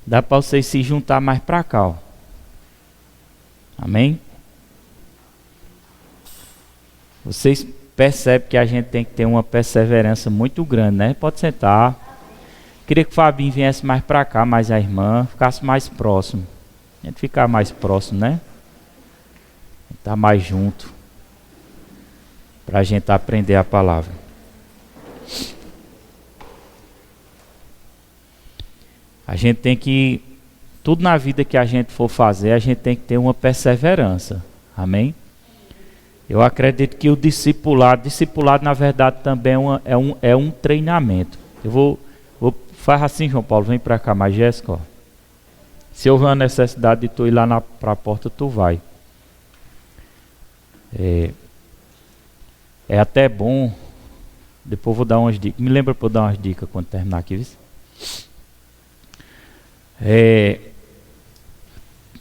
Dá para vocês se juntar mais para cá, ó. Amém? Vocês percebem que a gente tem que ter uma perseverança muito grande, né? Pode sentar. Queria que o Fabinho viesse mais para cá, mais a irmã, ficasse mais próximo. A gente ficar mais próximo, né? Estar mais junto. Para a gente aprender a palavra. A gente tem que, tudo na vida que a gente for fazer, a gente tem que ter uma perseverança. Amém? Eu acredito que o discipulado na verdade também é um treinamento. Eu vou faz assim, João Paulo, vem para cá, mas Jéssica, ó, se houver uma necessidade de tu ir lá para a porta, tu vai. É até bom, depois eu vou dar umas dicas, me lembra para eu dar umas dicas quando terminar aqui, viu?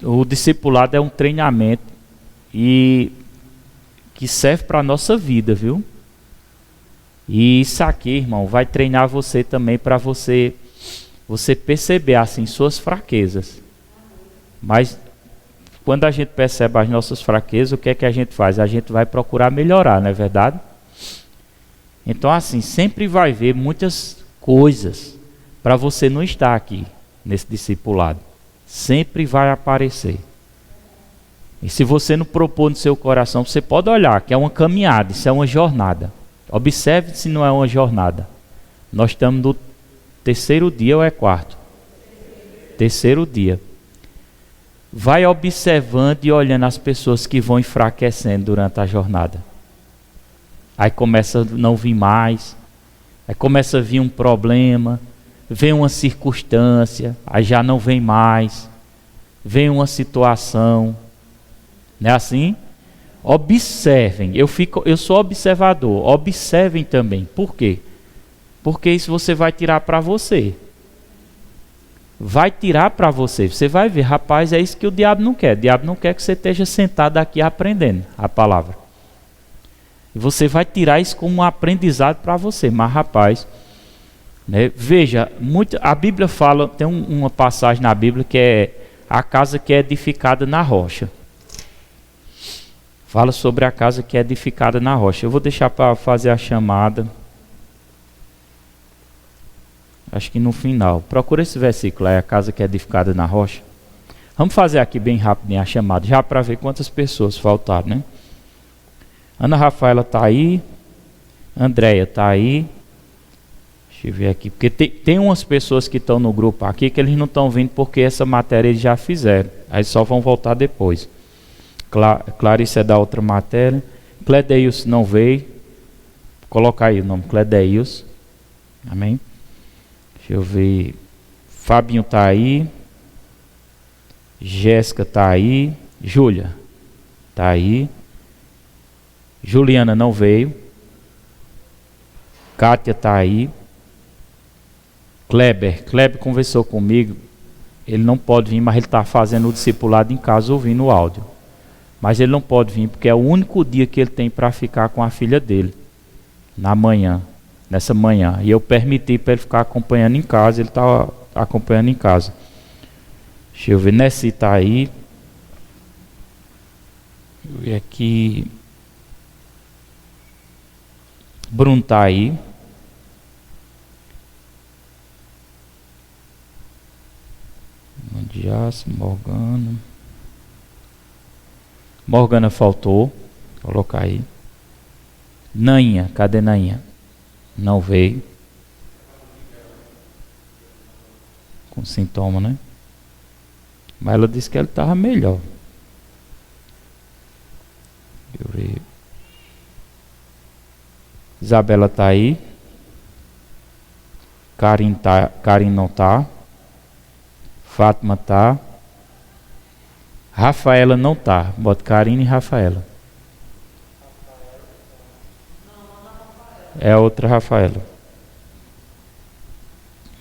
O discipulado é um treinamento e que serve para a nossa vida, viu? E isso aqui, irmão, vai treinar você também para você perceber assim suas fraquezas. Mas quando a gente percebe as nossas fraquezas, o que é que a gente faz? A gente vai procurar melhorar, não é verdade? Então assim, sempre vai haver muitas coisas para você não estar aqui nesse discipulado. Sempre vai aparecer. E se você não propor no seu coração, você pode olhar que é uma caminhada, isso é uma jornada. Observe se não é uma jornada. Nós estamos no terceiro dia ou é quarto? Terceiro dia. Vai observando e olhando as pessoas que vão enfraquecendo durante a jornada. Aí começa a não vir mais. Aí começa a vir um problema. Vem uma circunstância. Aí já não vem mais. Vem uma situação. Não é assim? Observem, eu sou observador, observem também. Por quê? Porque isso você vai tirar para você. Vai tirar para você. Você vai ver, rapaz, é isso que o diabo não quer. O diabo não quer que você esteja sentado aqui aprendendo a palavra. E você vai tirar isso como um aprendizado para você. Mas rapaz, né, veja, a Bíblia fala, tem uma passagem na Bíblia que é a casa que é edificada na rocha. Fala sobre a casa que é edificada na rocha. Eu vou deixar para fazer a chamada. Acho que no final. Procura esse versículo aí, a casa que é edificada na rocha. Vamos fazer aqui bem rapidinho a chamada, já para ver quantas pessoas faltaram, né? Ana Rafaela está aí. Andréia está aí. Deixa eu ver aqui. Porque tem umas pessoas que estão no grupo aqui que eles não estão vindo porque essa matéria eles já fizeram. Aí só vão voltar depois. Clarice é da outra matéria. Cledeilson não veio. Colocar aí o nome, Cledeilson. Amém? Deixa eu ver. Fabinho está aí. Jéssica está aí. Júlia está aí. Juliana não veio. Kátia está aí. Kleber conversou comigo. Ele não pode vir, mas ele está fazendo o discipulado em casa ouvindo o áudio. Mas ele não pode vir porque é o único dia que ele tem para ficar com a filha dele. Nessa manhã. E eu permiti para ele ficar acompanhando em casa. Ele está acompanhando em casa. Deixa eu ver. Nessi está aí. Deixa eu ver aqui. Bruno está aí. Mandias, Morgana faltou. Colocar aí. Nainha, cadê Nainha? Não veio. Com sintoma, né? Mas ela disse que ela estava melhor. Deixa eu ver. Isabela está aí. Karim não está. Fátima está. Rafaela não está. Bota Karine e Rafaela. É a outra Rafaela.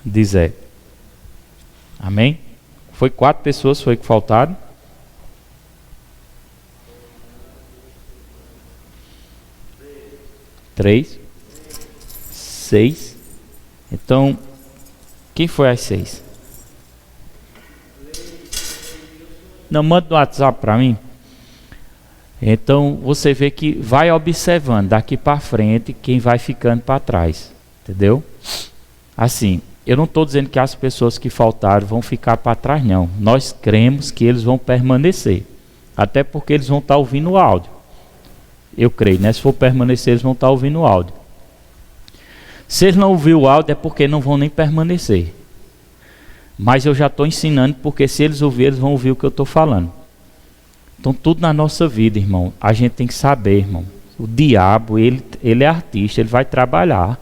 Diz é. Amém? Foi 4 pessoas, foi que faltaram. Três. 6. Então, quem foi as 6? Não, manda no WhatsApp para mim. Então você vê que vai observando daqui para frente quem vai ficando para trás, entendeu? Assim, eu não estou dizendo que as pessoas que faltaram vão ficar para trás, não. Nós cremos que eles vão permanecer, até porque eles vão estar ouvindo o áudio. Eu creio, né? Se for permanecer, eles vão estar ouvindo o áudio. Se eles não ouvirem o áudio é porque não vão nem permanecer. Mas eu já estou ensinando, porque se eles ouvirem, eles vão ouvir o que eu estou falando. Então tudo na nossa vida, irmão, a gente tem que saber, irmão. O diabo, ele é artista, ele vai trabalhar.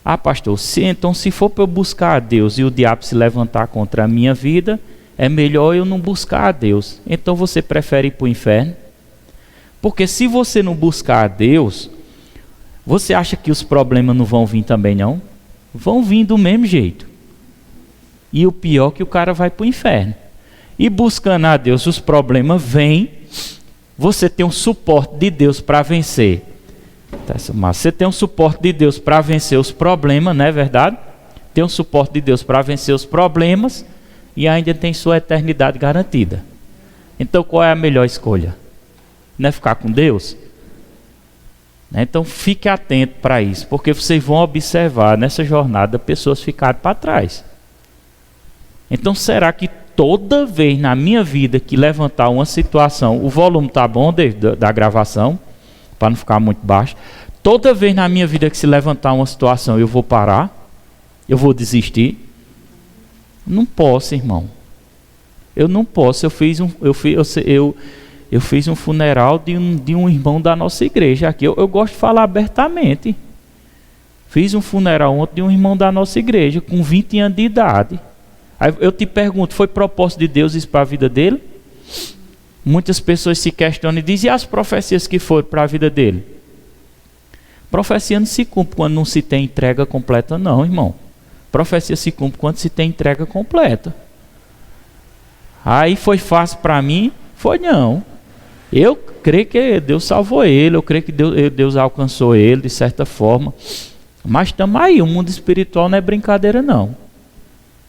Ah, pastor, então se for para eu buscar a Deus e o diabo se levantar contra a minha vida, é melhor eu não buscar a Deus. Então você prefere ir para o inferno? Porque se você não buscar a Deus, você acha que os problemas não vão vir também, não? Vão vir do mesmo jeito. E o pior é que o cara vai para o inferno. E buscando a Deus, os problemas vêm, você tem um suporte de Deus para vencer. Mas você tem um suporte de Deus para vencer os problemas, não é verdade? Tem um suporte de Deus para vencer os problemas e ainda tem sua eternidade garantida. Então qual é a melhor escolha? Não é ficar com Deus? Então fique atento para isso, porque vocês vão observar nessa jornada pessoas ficarem para trás. Então será que toda vez na minha vida que levantar uma situação, o volume está bom da gravação, para não ficar muito baixo, toda vez na minha vida que se levantar uma situação eu vou parar, eu vou desistir? Não posso, irmão. Eu não posso. Eu fiz um funeral de um irmão da nossa igreja aqui. Eu gosto de falar abertamente. Fiz um funeral ontem de um irmão da nossa igreja com 20 anos de idade. Aí eu te pergunto, foi propósito de Deus isso para a vida dele? Muitas pessoas se questionam e dizem, e as profecias que foram para a vida dele? Profecia não se cumpre quando não se tem entrega completa, não, irmão. Profecia se cumpre quando se tem entrega completa. Aí foi fácil para mim? Foi não. Eu creio que Deus salvou ele, eu creio que Deus alcançou ele de certa forma. Mas estamos aí, o mundo espiritual não é brincadeira não.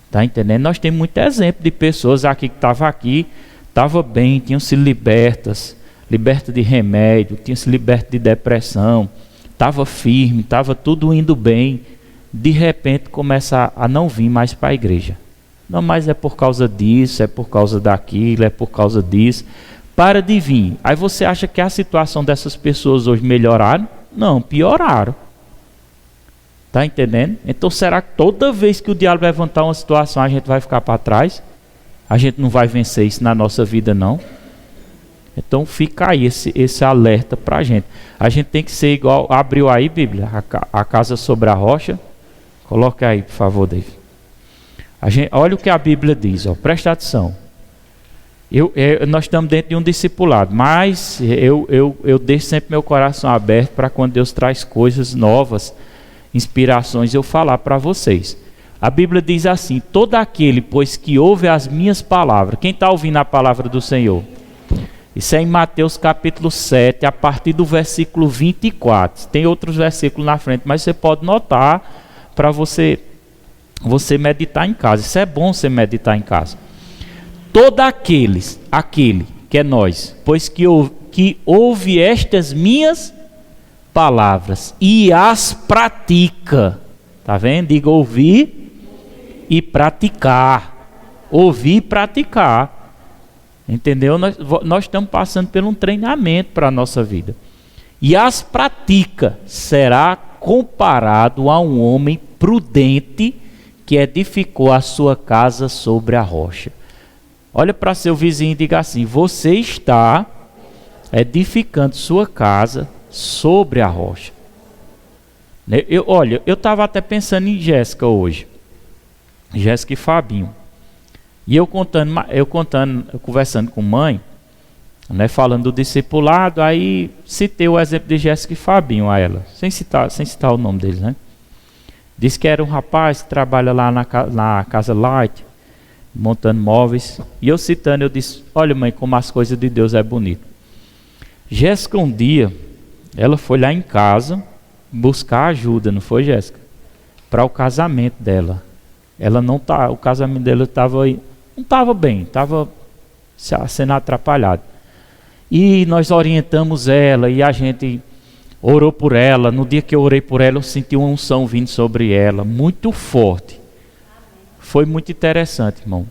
Tá entendendo? Nós temos muito exemplo de pessoas aqui que estavam bem, tinham sido libertas de remédio, tinham se libertas de depressão, estava firme, estava tudo indo bem. De repente começa a não vir mais para a igreja. Não, mas é por causa disso, é por causa daquilo, é por causa disso. Para de vir. Aí você acha que a situação dessas pessoas hoje melhoraram? Não, pioraram. Está entendendo? Então será que toda vez que o diabo levantar uma situação a gente vai ficar para trás? A gente não vai vencer isso na nossa vida não? Então fica aí esse alerta para a gente. A gente tem que ser igual, abriu aí Bíblia, a casa sobre a rocha. Coloca aí por favor, David. Olha o que a Bíblia diz, ó, presta atenção. Nós estamos dentro de um discipulado, mas eu deixo sempre meu coração aberto para quando Deus traz coisas novas, inspirações, eu falar para vocês. A Bíblia diz assim, todo aquele, pois que ouve as minhas palavras. Quem está ouvindo a palavra do Senhor? Isso é em Mateus capítulo 7, a partir do versículo 24. Tem outros versículos na frente, mas você pode notar para você meditar em casa. Isso é bom você meditar em casa. Todo aquele que é nós, pois que ouve estas minhas palavras e as pratica. Tá vendo? Diga ouvir e praticar. Ouvir e praticar. Entendeu? Nós estamos passando por um treinamento para a nossa vida. E as pratica, será comparado a um homem prudente que edificou a sua casa sobre a rocha. Olha para seu vizinho e diga assim, você está edificando sua casa sobre a rocha. Eu estava até pensando em Jéssica hoje. Jéssica e Fabinho. E eu conversando com mãe, né, falando do discipulado, aí citei o exemplo de Jéssica e Fabinho a ela, sem citar o nome deles, né? Disse que era um rapaz que trabalha lá na Casa Light, montando móveis. E eu citando, eu disse, olha mãe, como as coisas de Deus é bonito. Jéssica um dia, ela foi lá em casa buscar ajuda, não foi, Jéssica? Para o casamento dela. O casamento dela não estava bem, estava sendo atrapalhado. E nós orientamos ela e a gente orou por ela. No dia que eu orei por ela, eu senti uma unção vindo sobre ela, muito forte. Foi muito interessante, irmão.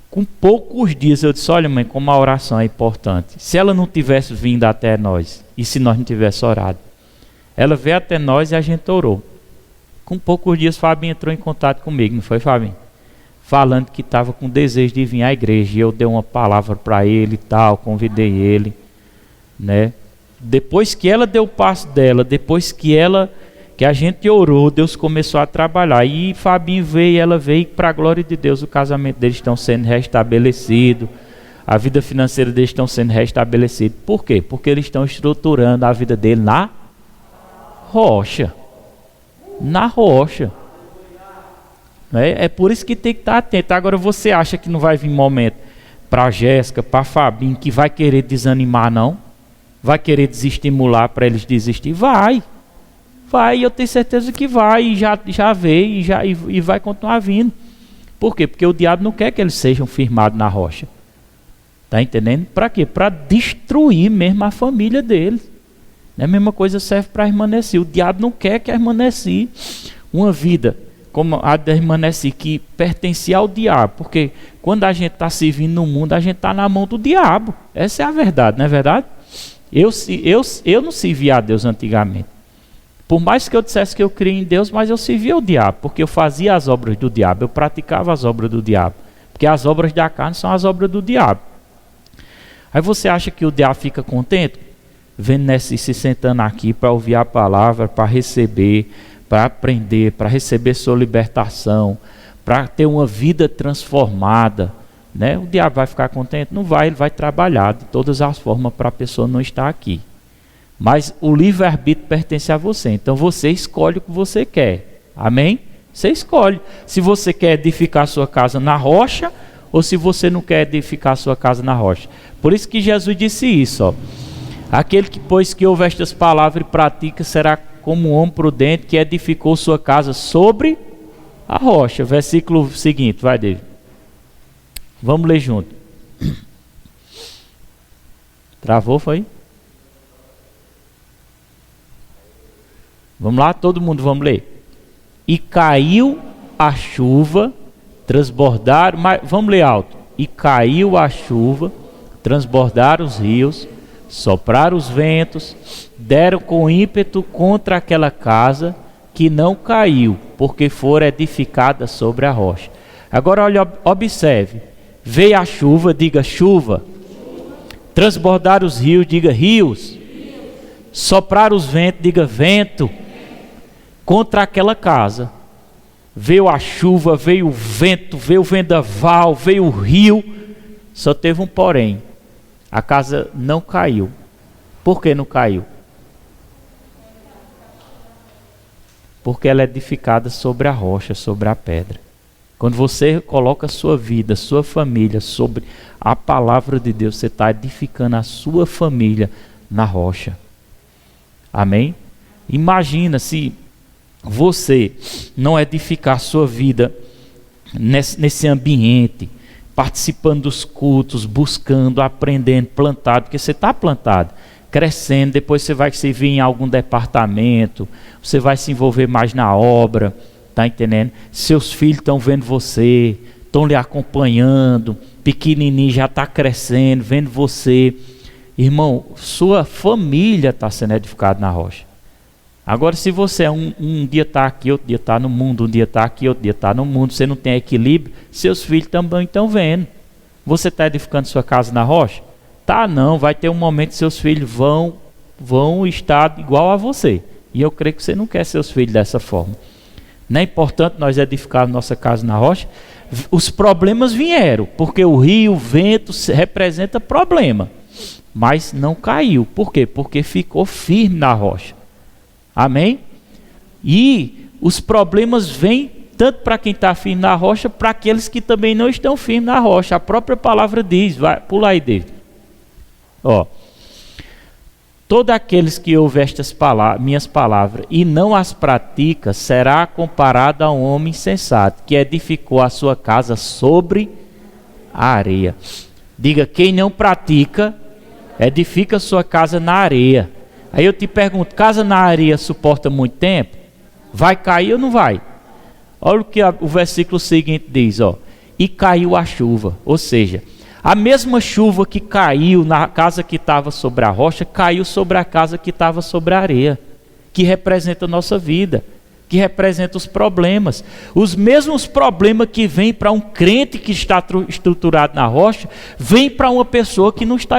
Com poucos dias eu disse, olha mãe, como a oração é importante. Se ela não tivesse vindo até nós, e se nós não tivéssemos orado, ela veio até nós e a gente orou. Com poucos dias Fabinho entrou em contato comigo, não foi, Fabinho? Falando que estava com desejo de vir à igreja, e eu dei uma palavra para ele e tal, convidei ele, né? Depois que ela deu o passo dela, depois que a gente orou, Deus começou a trabalhar. E Fabinho veio, ela veio, para a glória de Deus, o casamento deles estão sendo restabelecido, a vida financeira deles estão sendo restabelecida. Por quê? Porque eles estão estruturando a vida dele na rocha. Na rocha. É por isso que tem que estar atento. Agora você acha que não vai vir momento para a Jéssica, para Fabinho, que vai querer desanimar, não? Vai querer desestimular para eles desistir? Vai, eu tenho certeza que vai, e já veio, e vai continuar vindo. Por quê? Porque o diabo não quer que eles sejam firmados na rocha. Está entendendo? Para quê? Para destruir mesmo a família deles. A mesma coisa serve para a irmã Nessi. O diabo não quer que a irmã Nessi, uma vida como a da irmã Nessi, que pertencia ao diabo. Porque quando a gente está servindo no mundo, a gente está na mão do diabo. Essa é a verdade, não é verdade? Eu não servia a Deus antigamente. Por mais que eu dissesse que eu cria em Deus, mas eu servia o diabo, porque eu fazia as obras do diabo, eu praticava as obras do diabo. Porque as obras da carne são as obras do diabo. Aí você acha que o diabo fica contente? Vendo Nessi se sentando aqui para ouvir a palavra, para receber, para aprender, para receber sua libertação, para ter uma vida transformada, né? O diabo vai ficar contente? Não vai, ele vai trabalhar de todas as formas para a pessoa não estar aqui. Mas o livre-arbítrio pertence a você, então você escolhe o que você quer, amém? Você escolhe, se você quer edificar sua casa na rocha, ou se você não quer edificar sua casa na rocha. Por isso que Jesus disse isso, ó. Aquele que, pois que ouve estas palavras e pratica, será como um homem prudente que edificou sua casa sobre a rocha. Versículo seguinte, vai, David. Vamos ler junto. Travou, foi? Vamos lá, todo mundo, vamos ler. E caiu a chuva, transbordaram, mas vamos ler alto. E caiu a chuva, transbordaram os rios, sopraram os ventos, deram com ímpeto contra aquela casa, que não caiu, porque fora edificada sobre a rocha. Agora olha, observe. Veio a chuva, diga chuva. Transbordaram os rios, diga rios. Sopraram os ventos, diga vento. Contra aquela casa. Veio a chuva, veio o vento, veio o vendaval, veio o rio. Só teve um porém. A casa não caiu. Por que não caiu? Porque ela é edificada sobre a rocha, sobre a pedra. Quando você coloca a sua vida, sua família sobre a palavra de Deus, você está edificando a sua família na rocha. Amém? Imagina se você não edificar a sua vida nesse ambiente, participando dos cultos, buscando, aprendendo, plantado, porque você está plantado, crescendo, depois você vai servir em algum departamento, você vai se envolver mais na obra, está entendendo? Seus filhos estão vendo você, estão lhe acompanhando, pequenininho já está crescendo, vendo você. Irmão, sua família está sendo edificada na rocha. Agora, se você um dia está aqui, outro dia está no mundo, um dia está aqui, outro dia está no mundo, você não tem equilíbrio, seus filhos também estão vendo. Você está edificando sua casa na rocha? Tá, não, vai ter um momento que seus filhos vão estar igual a você. E eu creio que você não quer seus filhos dessa forma. Não é importante nós edificarmos nossa casa na rocha? Os problemas vieram, porque o rio, o vento representa problema. Mas não caiu. Por quê? Porque ficou firme na rocha. Amém? E os problemas vêm tanto para quem está firme na rocha, para aqueles que também não estão firmes na rocha. A própria palavra diz, vai, pula aí, David. Ó, todos aqueles que ouvem estas minhas palavras e não as pratica, será comparado a um homem insensato, que edificou a sua casa sobre a areia. Diga, quem não pratica, edifica sua casa na areia. Aí eu te pergunto, casa na areia suporta muito tempo? Vai cair ou não vai? Olha o que o versículo seguinte diz, ó. E caiu a chuva, ou seja, a mesma chuva que caiu na casa que estava sobre a rocha, caiu sobre a casa que estava sobre a areia, que representa a nossa vida, que representa os problemas. Os mesmos problemas que vêm para um crente que está estruturado na rocha, vêm para uma pessoa que não está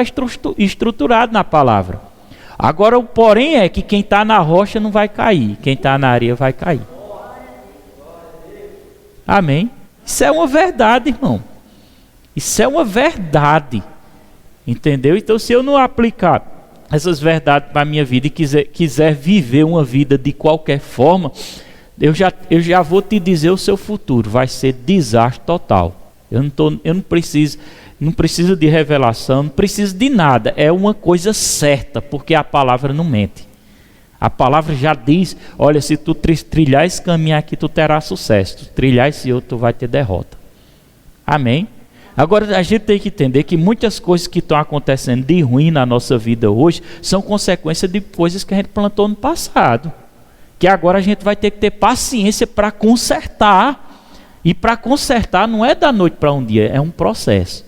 estruturado na palavra. Agora o porém é que quem está na rocha não vai cair, quem está na areia vai cair. Amém? Isso é uma verdade, irmão. Isso é uma verdade. Entendeu? Então se eu não aplicar essas verdades para a minha vida e quiser viver uma vida de qualquer forma, eu já vou te dizer o seu futuro, vai ser desastre total. Eu não preciso de revelação, não preciso de nada, é uma coisa certa, porque a palavra não mente. A palavra já diz, olha, se tu trilhar esse caminho aqui, tu terás sucesso, tu trilhar esse outro, tu vai ter derrota. Amém? Agora a gente tem que entender que muitas coisas que estão acontecendo de ruim na nossa vida hoje, são consequência de coisas que a gente plantou no passado, que agora a gente vai ter que ter paciência para consertar, e para consertar não é da noite para um dia, é um processo.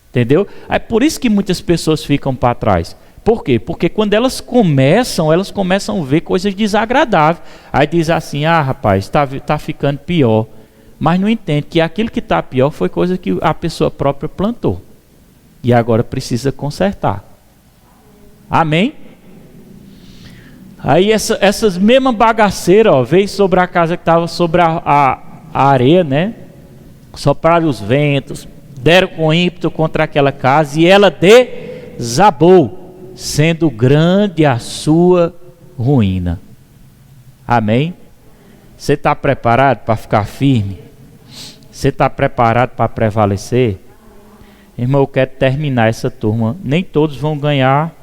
Entendeu? É por isso que muitas pessoas ficam para trás. Por quê? Porque quando elas começam a ver coisas desagradáveis. Aí diz assim, rapaz, está ficando pior. Mas não entende que aquilo que está pior foi coisa que a pessoa própria plantou. E agora precisa consertar. Amém? Aí essas mesmas bagaceiras, veio sobre a casa que estava sobre a areia, né? Sopraram os ventos, deram com ímpeto contra aquela casa e ela desabou, sendo grande a sua ruína. Amém? Você está preparado para ficar firme? Você está preparado para prevalecer? Irmão, eu quero terminar essa turma. Nem todos vão ganhar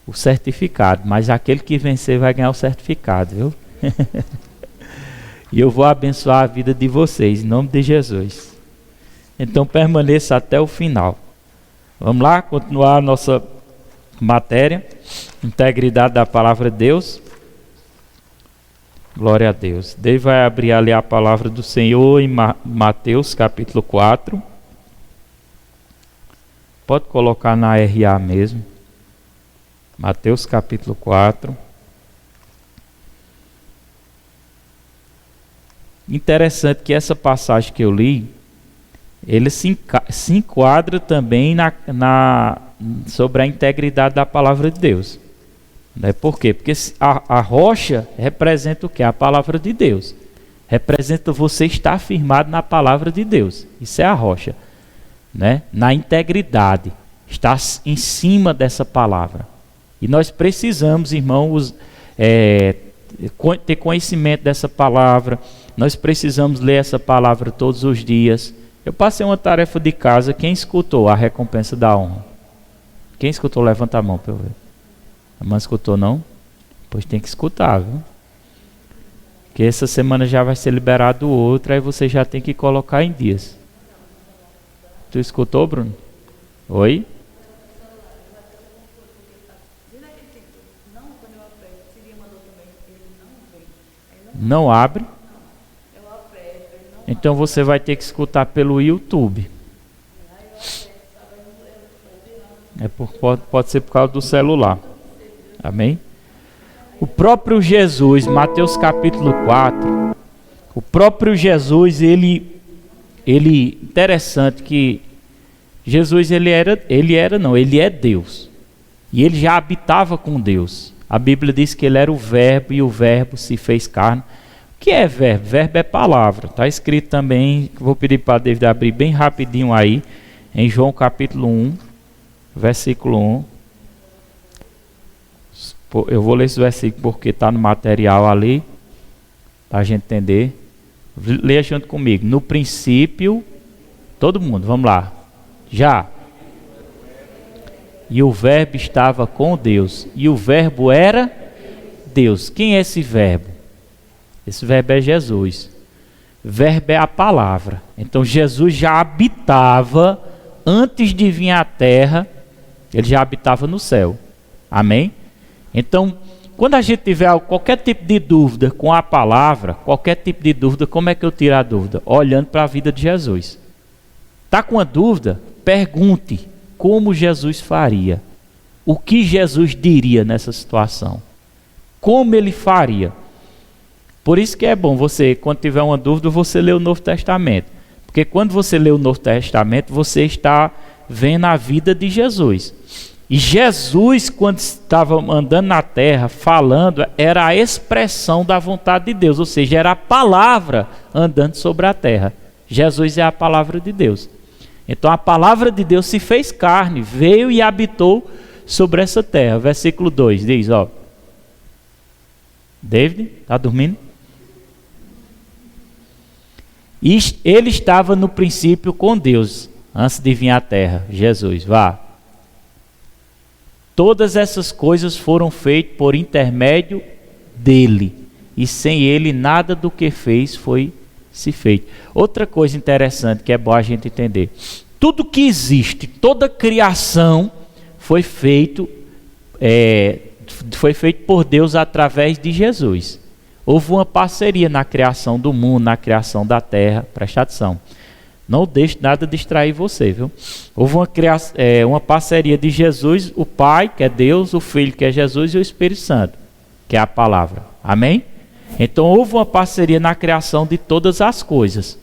o certificado, mas aquele que vencer vai ganhar o certificado, viu? E eu vou abençoar a vida de vocês, em nome de Jesus. Então permaneça até o final. Vamos lá, continuar a nossa matéria, integridade da palavra de Deus. Glória a Deus. Deus vai abrir ali a palavra do Senhor em Mateus capítulo 4. Pode colocar na RA mesmo. Mateus capítulo 4. Interessante que essa passagem que eu li, ele se enquadra também sobre a integridade da palavra de Deus. Né? Por quê? Porque a rocha representa o quê? A palavra de Deus. Representa você estar firmado na palavra de Deus. Isso é a rocha. Né? Na integridade. Estar em cima dessa palavra. E nós precisamos, irmãos, ter conhecimento dessa palavra. Nós precisamos ler essa palavra todos os dias. Eu passei uma tarefa de casa. Quem escutou a recompensa da honra? Quem escutou, levanta a mão para eu ver. A mãe escutou, não? Pois tem que escutar, viu? Porque essa semana já vai ser liberado outro, aí você já tem que colocar em dias. Tu escutou, Bruno? Oi? Não abre? Então você vai ter que escutar pelo YouTube. Pode ser por causa do celular. Amém? O próprio Jesus, Mateus capítulo 4, o próprio Jesus, ele interessante que Jesus ele é Deus. E ele já habitava com Deus. A Bíblia diz que ele era o verbo e o verbo se fez carne. O que é verbo? Verbo é palavra. Está escrito também, vou pedir para David abrir bem rapidinho aí, em João capítulo 1, versículo 1. Eu vou ler esse versículo porque está no material ali, para a gente entender. Leia junto comigo. No princípio, todo mundo, vamos lá. Já. E o verbo estava com Deus. E o verbo era Deus. Quem é esse verbo? Esse verbo é Jesus. Verbo é a palavra. Então Jesus já habitava antes de vir à terra, ele já habitava no céu. Amém? Então, quando a gente tiver qualquer tipo de dúvida com a palavra, qualquer tipo de dúvida, como é que eu tiro a dúvida? Olhando para a vida de Jesus. Está com uma dúvida? Pergunte como Jesus faria. O que Jesus diria nessa situação? Como ele faria? Por isso que é bom você, quando tiver uma dúvida, você lê o Novo Testamento. Porque quando você lê o Novo Testamento, você está vendo a vida de Jesus. E Jesus, quando estava andando na terra, falando, era a expressão da vontade de Deus. Ou seja, era a palavra andando sobre a terra. Jesus é a palavra de Deus. Então a palavra de Deus se fez carne, veio e habitou sobre essa terra. Versículo 2 diz, ó. David, está dormindo? E ele estava no princípio com Deus, antes de vir à terra. Jesus, vá. Todas essas coisas foram feitas por intermédio dele, e sem ele nada do que fez se feito. Outra coisa interessante que é bom a gente entender: tudo que existe, toda criação foi feito por Deus através de Jesus. Houve uma parceria na criação do mundo, na criação da terra. Presta atenção. Não deixe nada distrair você, viu? Houve uma parceria de Jesus, o Pai, que é Deus, o Filho, que é Jesus, e o Espírito Santo, que é a palavra. Amém? Então houve uma parceria na criação de todas as coisas.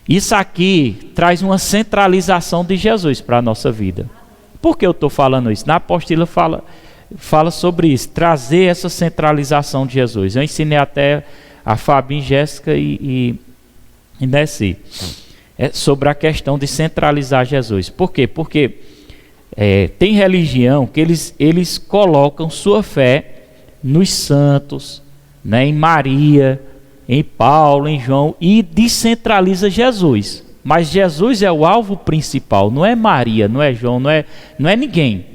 Isso aqui traz uma centralização de Jesus para a nossa vida. Por que eu estou falando isso? Na apostila fala sobre isso, trazer essa centralização de Jesus. Eu ensinei até a Fabinho, Jéssica e Nessi. Sobre a questão de centralizar Jesus. Por quê? Porque tem religião que eles colocam sua fé nos santos, né, em Maria, em Paulo, em João, e descentraliza Jesus. Mas Jesus é o alvo principal, não é Maria, não é João, não é ninguém.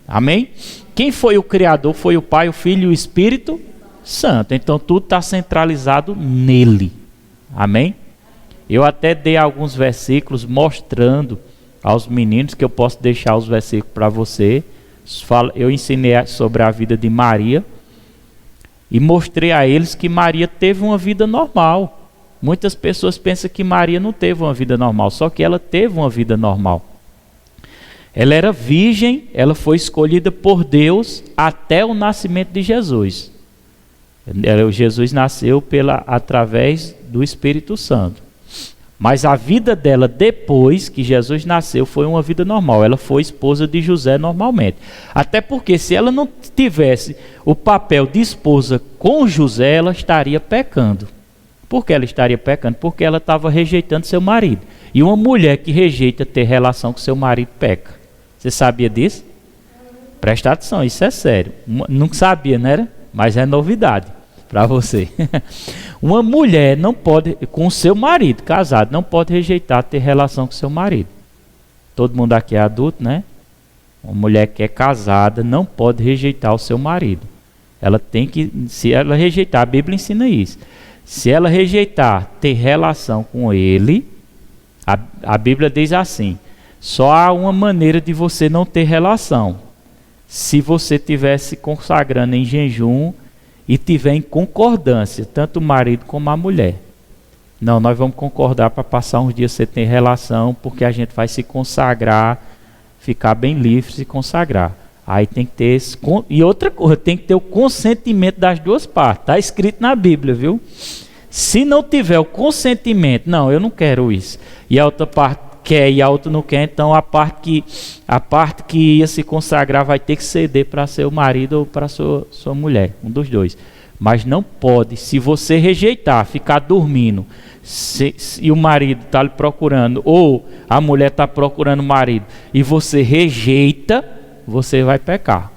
Amém? Quem foi o Criador foi o Pai, o Filho e o Espírito Santo. Então tudo está centralizado nele. Amém? Eu até dei alguns versículos mostrando aos meninos, que eu posso deixar os versículos para você. Eu ensinei sobre a vida de Maria e mostrei a eles que Maria teve uma vida normal. Muitas pessoas pensam que Maria não teve uma vida normal, só que ela teve uma vida normal. Ela era virgem, ela foi escolhida por Deus até o nascimento de Jesus. Jesus nasceu através do Espírito Santo. Mas a vida dela depois que Jesus nasceu foi uma vida normal. Ela foi esposa de José normalmente. Até porque se ela não tivesse o papel de esposa com José, ela estaria pecando. Por que ela estaria pecando? Porque ela estava rejeitando seu marido. E uma mulher que rejeita ter relação com seu marido peca. Você sabia disso? Presta atenção, isso é sério. Não sabia, não era? Mas é novidade para você. Uma mulher não pode, com seu marido casado, não pode rejeitar ter relação com seu marido. Todo mundo aqui é adulto, né? Uma mulher que é casada não pode rejeitar o seu marido. Ela tem que, se ela rejeitar, a Bíblia ensina isso. Se ela rejeitar ter relação com ele, a Bíblia diz assim: só há uma maneira de você não ter relação. Se você estiver se consagrando em jejum e tiver em concordância, tanto o marido como a mulher. Não, nós vamos concordar para passar uns dias sem ter relação, porque a gente vai se consagrar, ficar bem livre, se consagrar. Aí tem que ter e outra coisa, tem que ter o consentimento das duas partes. Está escrito na Bíblia, viu? Se não tiver o consentimento, não, eu não quero isso, e a outra parte quer e a outra não quer, então a parte que ia se consagrar vai ter que ceder para seu marido ou para sua mulher, um dos dois. Mas não pode, se você rejeitar, ficar dormindo, e o marido está lhe procurando, ou a mulher está procurando o marido, e você rejeita, você vai pecar.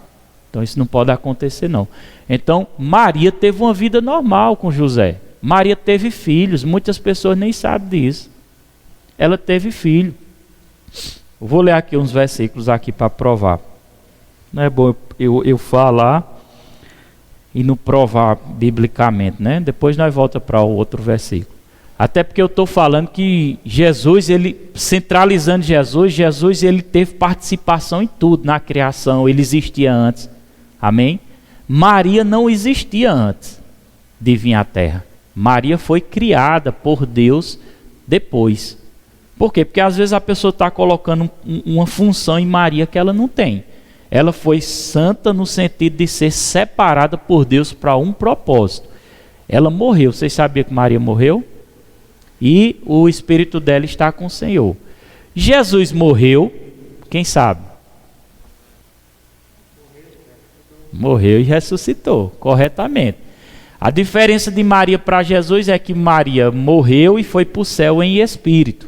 Então isso não pode acontecer não. Então Maria teve uma vida normal com José. Maria teve filhos, muitas pessoas nem sabem disso. Ela teve filho. Eu vou ler aqui uns versículos aqui para provar. Não é bom eu falar e não provar biblicamente, né? Depois nós voltamos para o outro versículo. Até porque eu estou falando que Jesus, ele centralizando Jesus ele teve participação em tudo, na criação, ele existia antes. Amém? Maria não existia antes de vir à Terra. Maria foi criada por Deus depois. Por quê? Porque às vezes a pessoa está colocando uma função em Maria que ela não tem. Ela foi santa no sentido de ser separada por Deus para um propósito. Ela morreu. Vocês sabiam que Maria morreu? E o espírito dela está com o Senhor. Jesus morreu, quem sabe? Morreu e ressuscitou, corretamente. A diferença de Maria para Jesus é que Maria morreu e foi para o céu em espírito.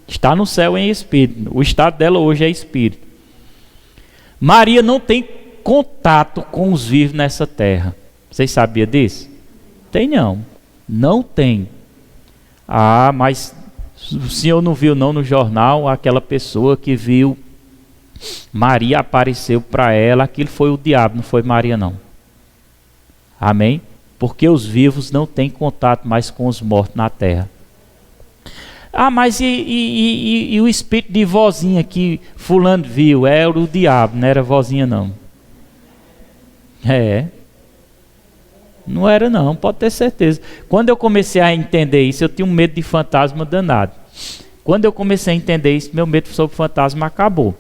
Está no céu em espírito. O estado dela hoje é espírito. Maria não tem contato com os vivos nessa terra. Vocês sabiam disso? Tem não. Não tem. Ah, mas o senhor não viu não no jornal aquela pessoa que viu Maria apareceu para ela, aquilo foi o diabo, não foi Maria não. Amém? Porque os vivos não têm contato mais com os mortos na terra. Ah, mas e o espírito de vozinha que fulano viu? Era o diabo, não era vozinha não. Não era não, pode ter certeza. Quando eu comecei a entender isso, eu tinha um medo de fantasma danado. Quando eu comecei a entender isso, meu medo sobre fantasma acabou.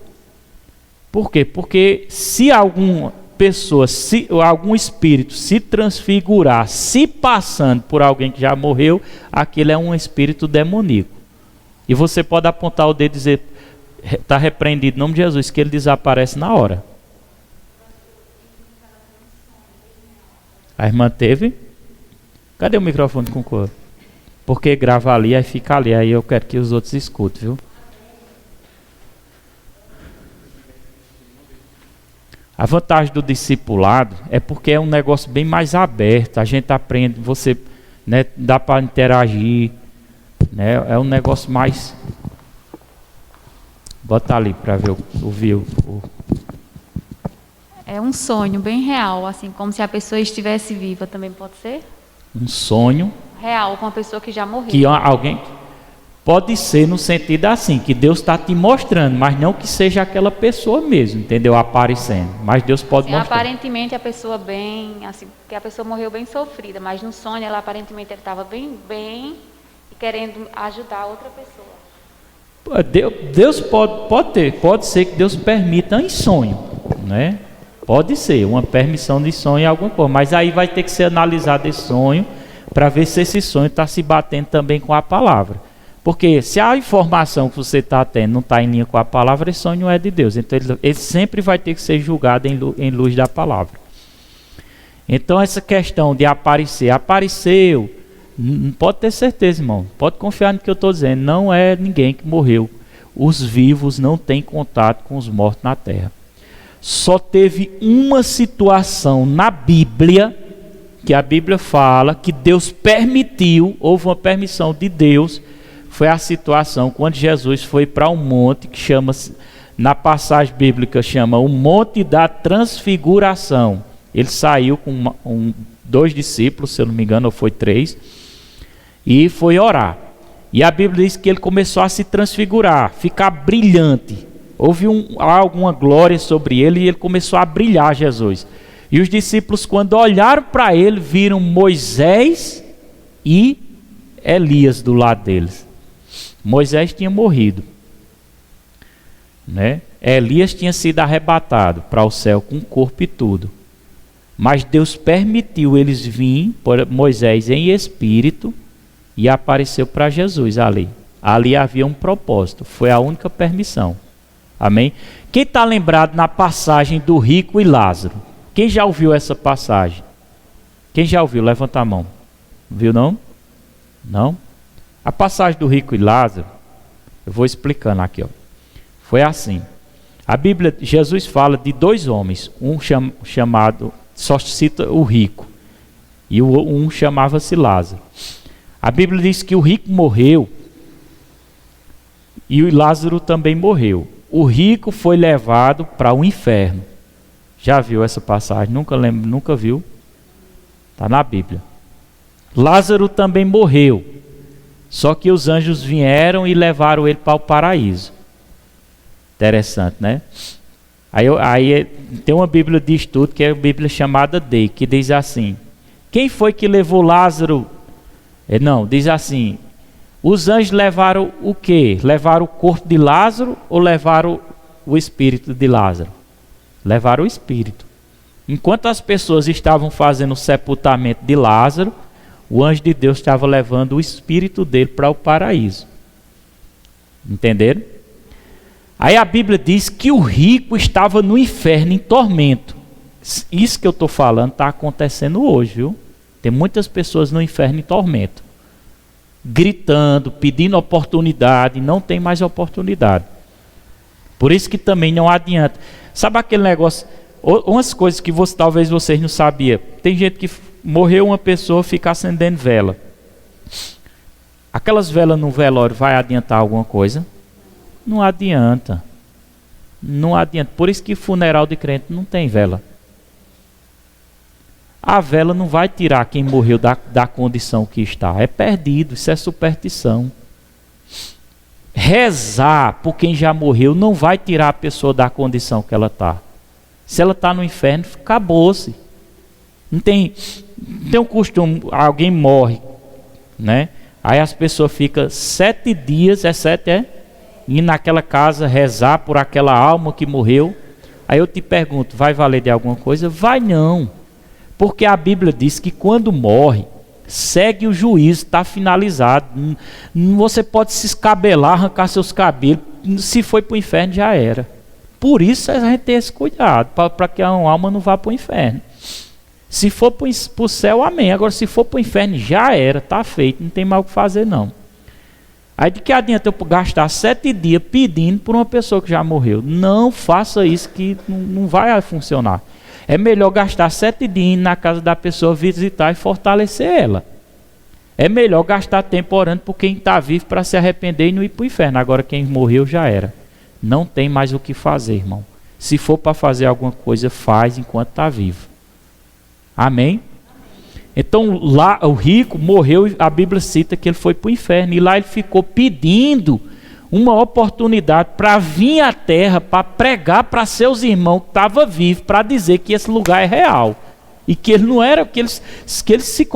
Por quê? Porque se alguma pessoa, se algum espírito se transfigurar, se passando por alguém que já morreu, aquele é um espírito demoníaco. E você pode apontar o dedo e dizer, está repreendido em nome de Jesus, que ele desaparece na hora. A irmã teve? Cadê o microfone com cor? Porque grava ali, aí fica ali, aí eu quero que os outros escutem, viu? A vantagem do discipulado é porque é um negócio bem mais aberto, a gente aprende, você, né, dá para interagir, né, é um negócio mais... Bota ali para ver o view. É um sonho bem real, assim, como se a pessoa estivesse viva, também pode ser? Um sonho... Real, com uma pessoa que já morreu. Que alguém... Pode ser no sentido assim, que Deus está te mostrando, mas não que seja aquela pessoa mesmo, entendeu? Aparecendo. Mas Deus pode assim, mostrar. Aparentemente a pessoa bem, assim, que a pessoa morreu bem sofrida, mas no sonho ela aparentemente estava bem e querendo ajudar outra pessoa. Deus pode ser que Deus permita em sonho, né? Pode ser uma permissão de sonho em alguma coisa, mas aí vai ter que ser analisado esse sonho para ver se esse sonho está se batendo também com a palavra. Porque se a informação que você está tendo não está em linha com a palavra, esse sonho não é de Deus. Então ele sempre vai ter que ser julgado em luz da palavra. Então essa questão de apareceu, pode ter certeza, irmão. Pode confiar no que eu estou dizendo. Não é ninguém que morreu. Os vivos não têm contato com os mortos na terra. Só teve uma situação na Bíblia, que a Bíblia fala, que Deus permitiu, houve uma permissão de Deus. Foi a situação quando Jesus foi para um monte que chama, na passagem bíblica chama o Monte da Transfiguração. Ele saiu com 2 discípulos, se eu não me engano, ou foi 3, e foi orar. E a Bíblia diz que ele começou a se transfigurar, ficar brilhante. Houve alguma glória sobre ele e ele começou a brilhar, Jesus. E os discípulos, quando olharam para ele, viram Moisés e Elias do lado deles. Moisés tinha morrido, né? Elias tinha sido arrebatado para o céu com o corpo e tudo. Mas Deus permitiu eles virem, Moisés em espírito, e apareceu para Jesus ali. Ali havia um propósito, foi a única permissão. Amém? Quem está lembrado na passagem do rico e Lázaro? Quem já ouviu essa passagem? Quem já ouviu? Levanta a mão. Viu não? Não? A passagem do rico e Lázaro, eu vou explicando aqui, ó. Foi assim. A Bíblia, Jesus fala de 2 homens, um chamado, só cita o rico, e um chamava-se Lázaro. A Bíblia diz que o rico morreu e o Lázaro também morreu. O rico foi levado para o inferno. Já viu essa passagem? Nunca viu? Está na Bíblia. Lázaro também morreu. Só que os anjos vieram e levaram ele para o paraíso. Interessante, né? Aí tem uma Bíblia de estudo, que é a Bíblia chamada Day, que diz assim: quem foi que levou Lázaro? Não, diz assim: os anjos levaram o quê? Levaram o corpo de Lázaro ou levaram o espírito de Lázaro? Levaram o espírito. Enquanto as pessoas estavam fazendo o sepultamento de Lázaro, o anjo de Deus estava levando o espírito dele para o paraíso. Entenderam? Aí a Bíblia diz que o rico estava no inferno em tormento. Isso que eu estou falando está acontecendo hoje, viu? Tem muitas pessoas no inferno em tormento, gritando, pedindo oportunidade, não tem mais oportunidade. Por isso que também não adianta. Sabe aquele negócio, umas coisas que talvez vocês não sabiam. Tem gente que morreu uma pessoa, fica acendendo vela. Aquelas velas no velório vai adiantar alguma coisa? Não adianta. Não adianta. Por isso que funeral de crente não tem vela. A vela não vai tirar quem morreu da condição que está. É perdido, isso é superstição. Rezar por quem já morreu não vai tirar a pessoa da condição que ela está. Se ela está no inferno, acabou-se. Não tem um costume, alguém morre, né? Aí as pessoas ficam 7 dias, ir naquela casa rezar por aquela alma que morreu. Aí eu te pergunto, vai valer de alguma coisa? Vai não. Porque a Bíblia diz que quando morre, segue o juízo, está finalizado. Você pode se escabelar, arrancar seus cabelos, se foi para o inferno já era. Por isso a gente tem esse cuidado, para que a alma não vá para o inferno. Se for para o céu, amém. Agora se for para o inferno, já era, está feito, não tem mais o que fazer não. Aí de que adianta eu gastar 7 dias pedindo por uma pessoa que já morreu? Não faça isso, que não vai funcionar. É melhor gastar 7 dias indo na casa da pessoa, visitar e fortalecer ela. É melhor gastar tempo orando por quem está vivo para se arrepender e não ir para o inferno. Agora quem morreu já era. Não tem mais o que fazer, irmão. Se for para fazer alguma coisa, faz enquanto está vivo. Amém? Então lá o rico morreu, a Bíblia cita que ele foi para o inferno. E lá ele ficou pedindo uma oportunidade para vir à terra, para pregar para seus irmãos que estavam vivos, para dizer que esse lugar é real. E que ele não era, que eles se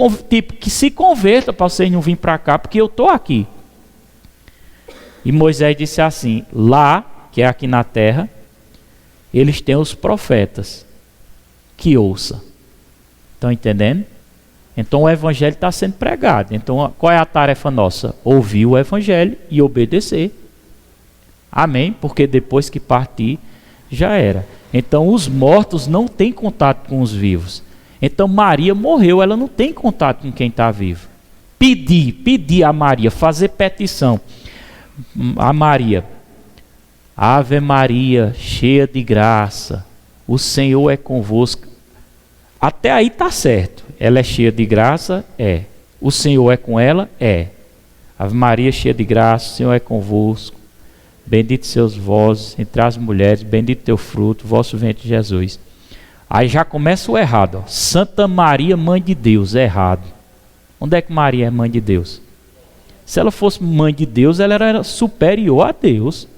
convertam para vocês não virem para cá, porque eu estou aqui. E Moisés disse assim: lá, que é aqui na terra, eles têm os profetas, que ouça. Estão entendendo? Então o evangelho está sendo pregado. Então qual é a tarefa nossa? Ouvir o evangelho e obedecer. Amém? Porque depois que partir, já era. Então os mortos não têm contato com os vivos. Então Maria morreu, ela não tem contato com quem está vivo. Pedir a Maria, fazer petição a Maria: Ave Maria, cheia de graça, o Senhor é convosco. Até aí está certo. Ela é cheia de graça? É. O Senhor é com ela? É. Ave Maria, cheia de graça, o Senhor é convosco. Bendito seus vós entre as mulheres, bendito teu fruto, vosso ventre Jesus. Aí já começa o errado. Ó. Santa Maria, mãe de Deus, é errado. Onde é que Maria é mãe de Deus? Se ela fosse mãe de Deus, ela era superior a Deus.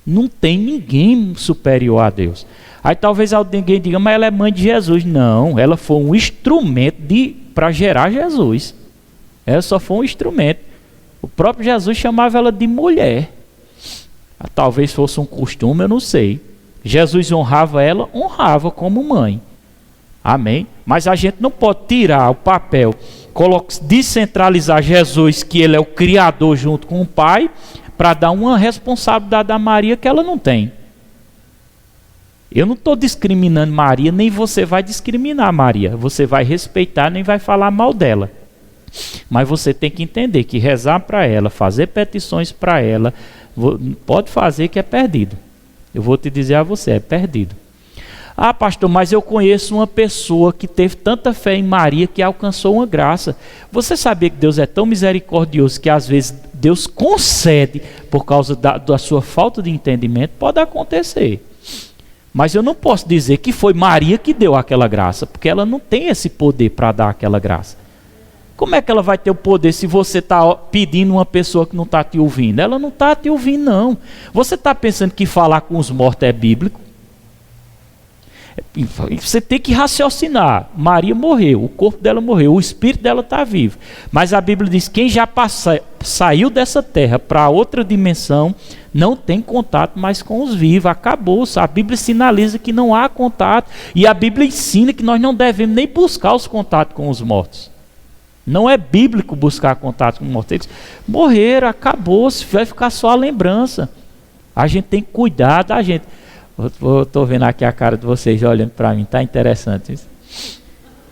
Não tem ninguém superior a Deus. Aí talvez alguém diga, mas ela é mãe de Jesus. Não, ela foi um instrumento para gerar Jesus. Ela só foi um instrumento. O próprio Jesus chamava ela de mulher. Talvez fosse um costume, eu não sei. Jesus honrava ela, honrava como mãe. Amém? Mas a gente não pode tirar o papel, descentralizar Jesus, que ele é o Criador junto com o Pai, para dar uma responsabilidade a Maria que ela não tem. Eu não estou discriminando Maria, nem você vai discriminar Maria. Você vai respeitar, nem vai falar mal dela. Mas você tem que entender que rezar para ela, fazer petições para ela, pode fazer que é perdido. Eu vou te dizer a você, é perdido. Ah, pastor, mas eu conheço uma pessoa que teve tanta fé em Maria que alcançou uma graça. Você sabia que Deus é tão misericordioso que às vezes Deus concede por causa da sua falta de entendimento? Pode acontecer. Mas eu não posso dizer que foi Maria que deu aquela graça, porque ela não tem esse poder para dar aquela graça. Como é que ela vai ter o poder se você está pedindo uma pessoa que não está te ouvindo? Ela não está te ouvindo, não. Você está pensando que falar com os mortos é bíblico? Você tem que raciocinar. Maria morreu, o corpo dela morreu, o espírito dela está vivo. Mas a Bíblia diz que quem já saiu dessa terra para outra dimensão não tem contato mais com os vivos. Acabou. A Bíblia sinaliza que não há contato. E a Bíblia ensina que nós não devemos nem buscar os contatos com os mortos. Não é bíblico buscar contato com os mortos. Eles morreram, acabou. Vai ficar só a lembrança. A gente tem que cuidar da gente. Estou vendo aqui a cara de vocês olhando para mim, está interessante isso.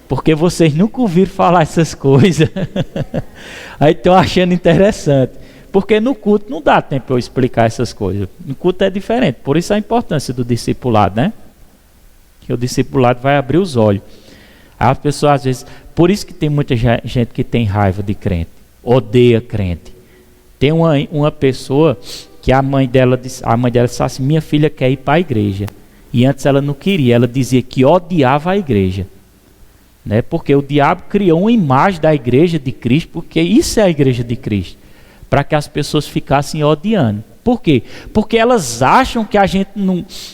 Porque vocês nunca ouviram falar essas coisas. Aí estão achando interessante. Porque no culto não dá tempo para eu explicar essas coisas. No culto é diferente. Por isso a importância do discipulado, né? Que o discipulado vai abrir os olhos. Aí as pessoas às vezes... Por isso que tem muita gente que tem raiva de crente. Odeia crente. Tem uma pessoa... que a mãe dela disse assim, minha filha quer ir para a igreja. E antes ela não queria, ela dizia que odiava a igreja. Né? Porque o diabo criou uma imagem da igreja de Cristo, porque isso é a igreja de Cristo. Para que as pessoas ficassem odiando. Por quê? Porque elas acham que a gente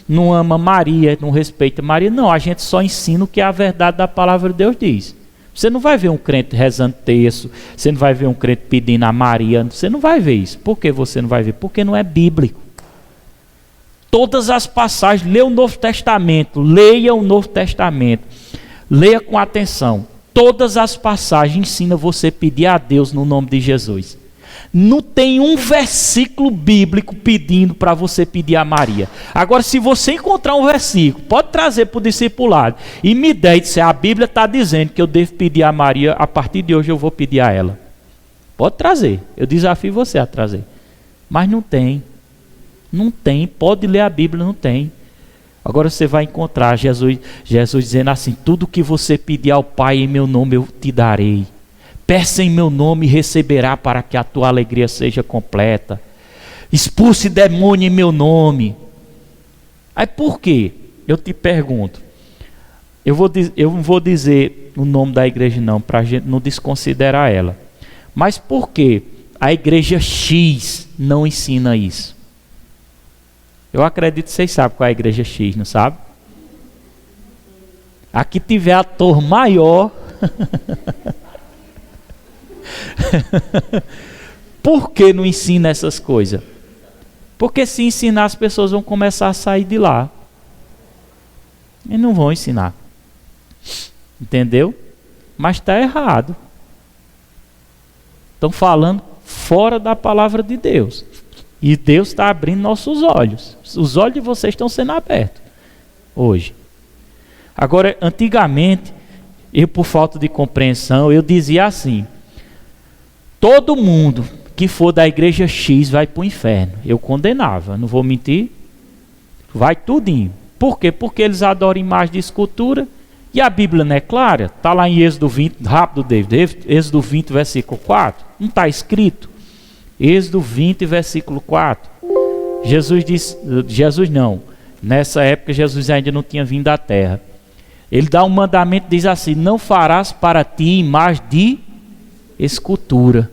não ama Maria, não respeita Maria. Não, a gente só ensina o que a verdade da palavra de Deus diz. Você não vai ver um crente rezando terço, você não vai ver um crente pedindo a Maria, você não vai ver isso. Por que você não vai ver? Porque não é bíblico. Todas as passagens, leia o Novo Testamento, leia o Novo Testamento, leia com atenção. Todas as passagens ensinam você a pedir a Deus no nome de Jesus. Não tem um versículo bíblico pedindo para você pedir a Maria. Agora, se você encontrar um versículo, pode trazer para o discipulado e me der e dizer, a Bíblia está dizendo que eu devo pedir a Maria, a partir de hoje eu vou pedir a ela. Pode trazer, eu desafio você a trazer. Mas não tem. Não tem, pode ler a Bíblia, não tem. Agora você vai encontrar Jesus dizendo assim, tudo que você pedir ao Pai em meu nome eu te darei. Peça em meu nome e receberá para que a tua alegria seja completa. Expulse demônio em meu nome. Aí por quê? Eu te pergunto. Eu não vou dizer o nome da igreja não, para a gente não desconsiderar ela. Mas por que a igreja X não ensina isso? Eu acredito que vocês sabem qual é a igreja X, não sabe? A que tiver ator maior... Por que não ensina essas coisas? Porque se ensinar as pessoas vão começar a sair de lá. E não vão ensinar. Entendeu? Mas está errado. Estão falando fora da palavra de Deus. E Deus está abrindo nossos olhos. Os olhos de vocês estão sendo abertos hoje. Agora, antigamente, eu por falta de compreensão, eu dizia assim: todo mundo que for da igreja X vai para o inferno. Eu condenava, não vou mentir. Vai tudinho. Por quê? Porque eles adoram imagem de escultura. E a Bíblia não é clara? Está lá em Êxodo 20, rápido, David. Êxodo 20, versículo 4. Não está escrito? Êxodo 20, versículo 4. Jesus não. Nessa época Jesus ainda não tinha vindo à terra. Ele dá um mandamento, diz assim: não farás para ti imagem de escultura.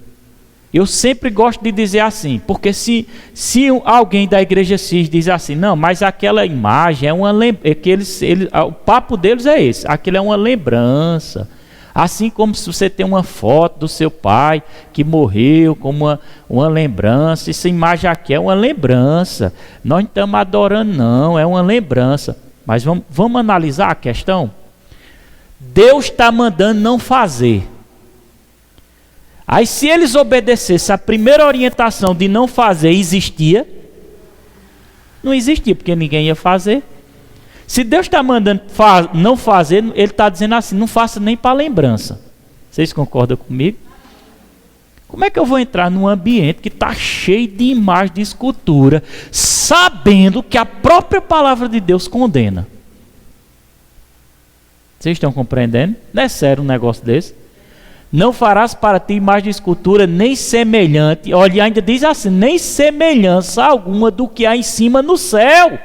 Eu sempre gosto de dizer assim, porque se alguém da igreja X diz assim, não, mas aquela imagem é uma lembrança, o papo deles é esse, aquilo é uma lembrança. Assim como se você tem uma foto do seu pai que morreu como uma lembrança, essa imagem aqui é uma lembrança. Nós não estamos adorando não, é uma lembrança. Mas vamos analisar a questão? Deus está mandando não fazer. Aí se eles obedecessem a primeira orientação de não fazer, existia? Não existia, porque ninguém ia fazer. Se Deus está mandando não fazer, Ele está dizendo assim, não faça nem para lembrança. Vocês concordam comigo? Como é que eu vou entrar num ambiente que está cheio de imagem de escultura, sabendo que a própria palavra de Deus condena? Vocês estão compreendendo? Não é sério um negócio desse? Não farás para ti imagem de escultura, nem semelhante, olha, ainda diz assim, nem semelhança alguma do que há em cima no céu.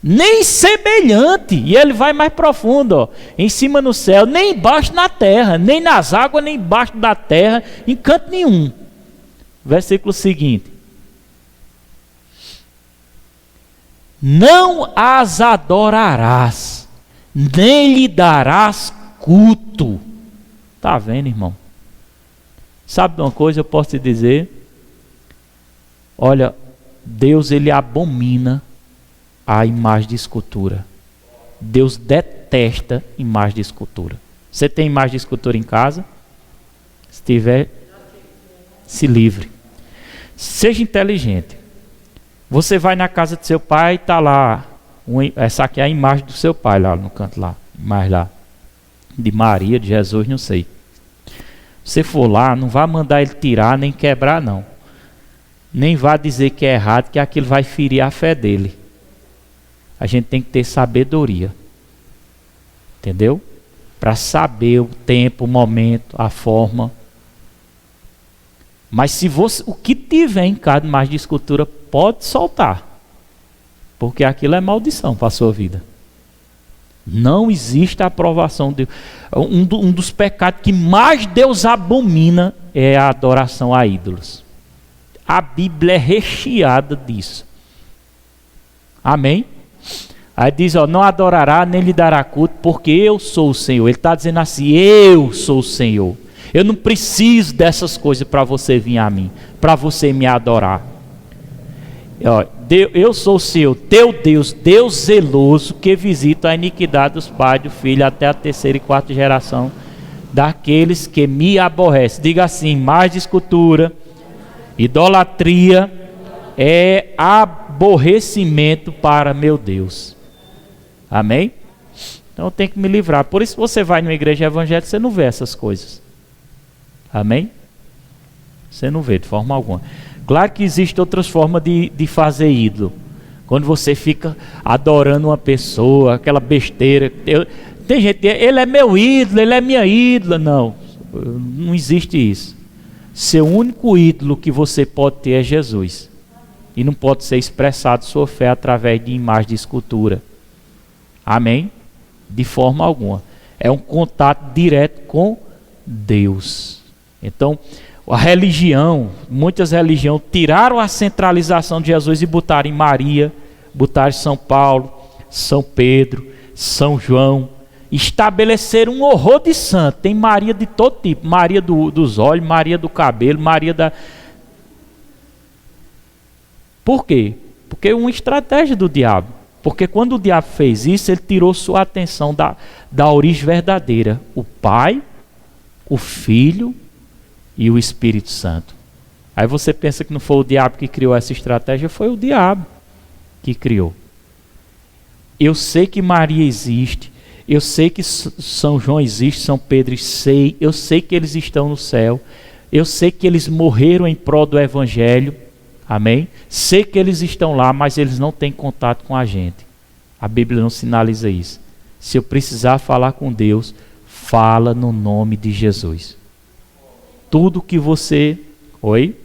nem semelhante. E ele vai mais profundo, ó. Em cima no céu, nem embaixo na terra, nem nas águas, nem embaixo da terra, em canto nenhum. Versículo seguinte: não as adorarás, nem lhe darás culto. Está vendo, irmão? Sabe de uma coisa, eu posso te dizer? Olha, Deus, ele abomina a imagem de escultura. Deus detesta imagem de escultura. Você tem imagem de escultura em casa? Se tiver, se livre. Seja inteligente. Você vai na casa do seu pai e está lá. Essa aqui é a imagem do seu pai lá no canto lá. Mais lá. De Maria, de Jesus, não sei. Você for lá, não vai mandar ele tirar nem quebrar, não. Nem vá dizer que é errado, que aquilo vai ferir a fé dele. A gente tem que ter sabedoria. Entendeu? Para saber o tempo, o momento, a forma. Mas se você, o que tiver em cada imagem de escultura, pode soltar. Porque aquilo é maldição para a sua vida. Não existe a aprovação de um dos pecados que mais Deus abomina é a adoração a ídolos. A Bíblia é recheada disso. Amém? Aí diz, ó, não adorará nem lhe dará culto, porque eu sou o Senhor. Ele está dizendo assim, eu sou o Senhor. Eu não preciso dessas coisas para você vir a mim, para você me adorar. Ó, eu sou o Senhor, teu Deus, Deus zeloso, que visita a iniquidade dos pais do filho até a terceira e quarta geração daqueles que me aborrecem. Diga assim, mais de escultura, idolatria é aborrecimento para meu Deus. Amém? Então eu tenho que me livrar. Por isso você vai numa igreja evangélica, você não vê essas coisas. Amém? Você não vê de forma alguma. Claro que existem outras formas de fazer ídolo. Quando você fica adorando uma pessoa, aquela besteira. Tem gente que diz, ele é meu ídolo, ele é minha ídola. Não, não existe isso. Seu único ídolo que você pode ter é Jesus. E não pode ser expressado sua fé através de imagem de escultura. Amém? De forma alguma. É um contato direto com Deus. Então, a religião, muitas religiões tiraram a centralização de Jesus e botaram em Maria, botaram em São Paulo, São Pedro, São João. Estabeleceram um horror de santo. Tem Maria de todo tipo. Maria dos olhos, Maria do cabelo, Maria da... Por quê? Porque é uma estratégia do diabo. Porque quando o diabo fez isso, ele tirou sua atenção da origem verdadeira. O Pai, o Filho e o Espírito Santo. Aí você pensa que não foi o diabo que criou essa estratégia, foi o diabo que criou. Eu sei que Maria existe, eu sei que São João existe, São Pedro, eu sei que eles estão no céu, eu sei que eles morreram em prol do Evangelho, amém? Sei que eles estão lá, mas eles não têm contato com a gente. A Bíblia não sinaliza isso. Se eu precisar falar com Deus, fala no nome de Jesus. Tudo que você... Oi?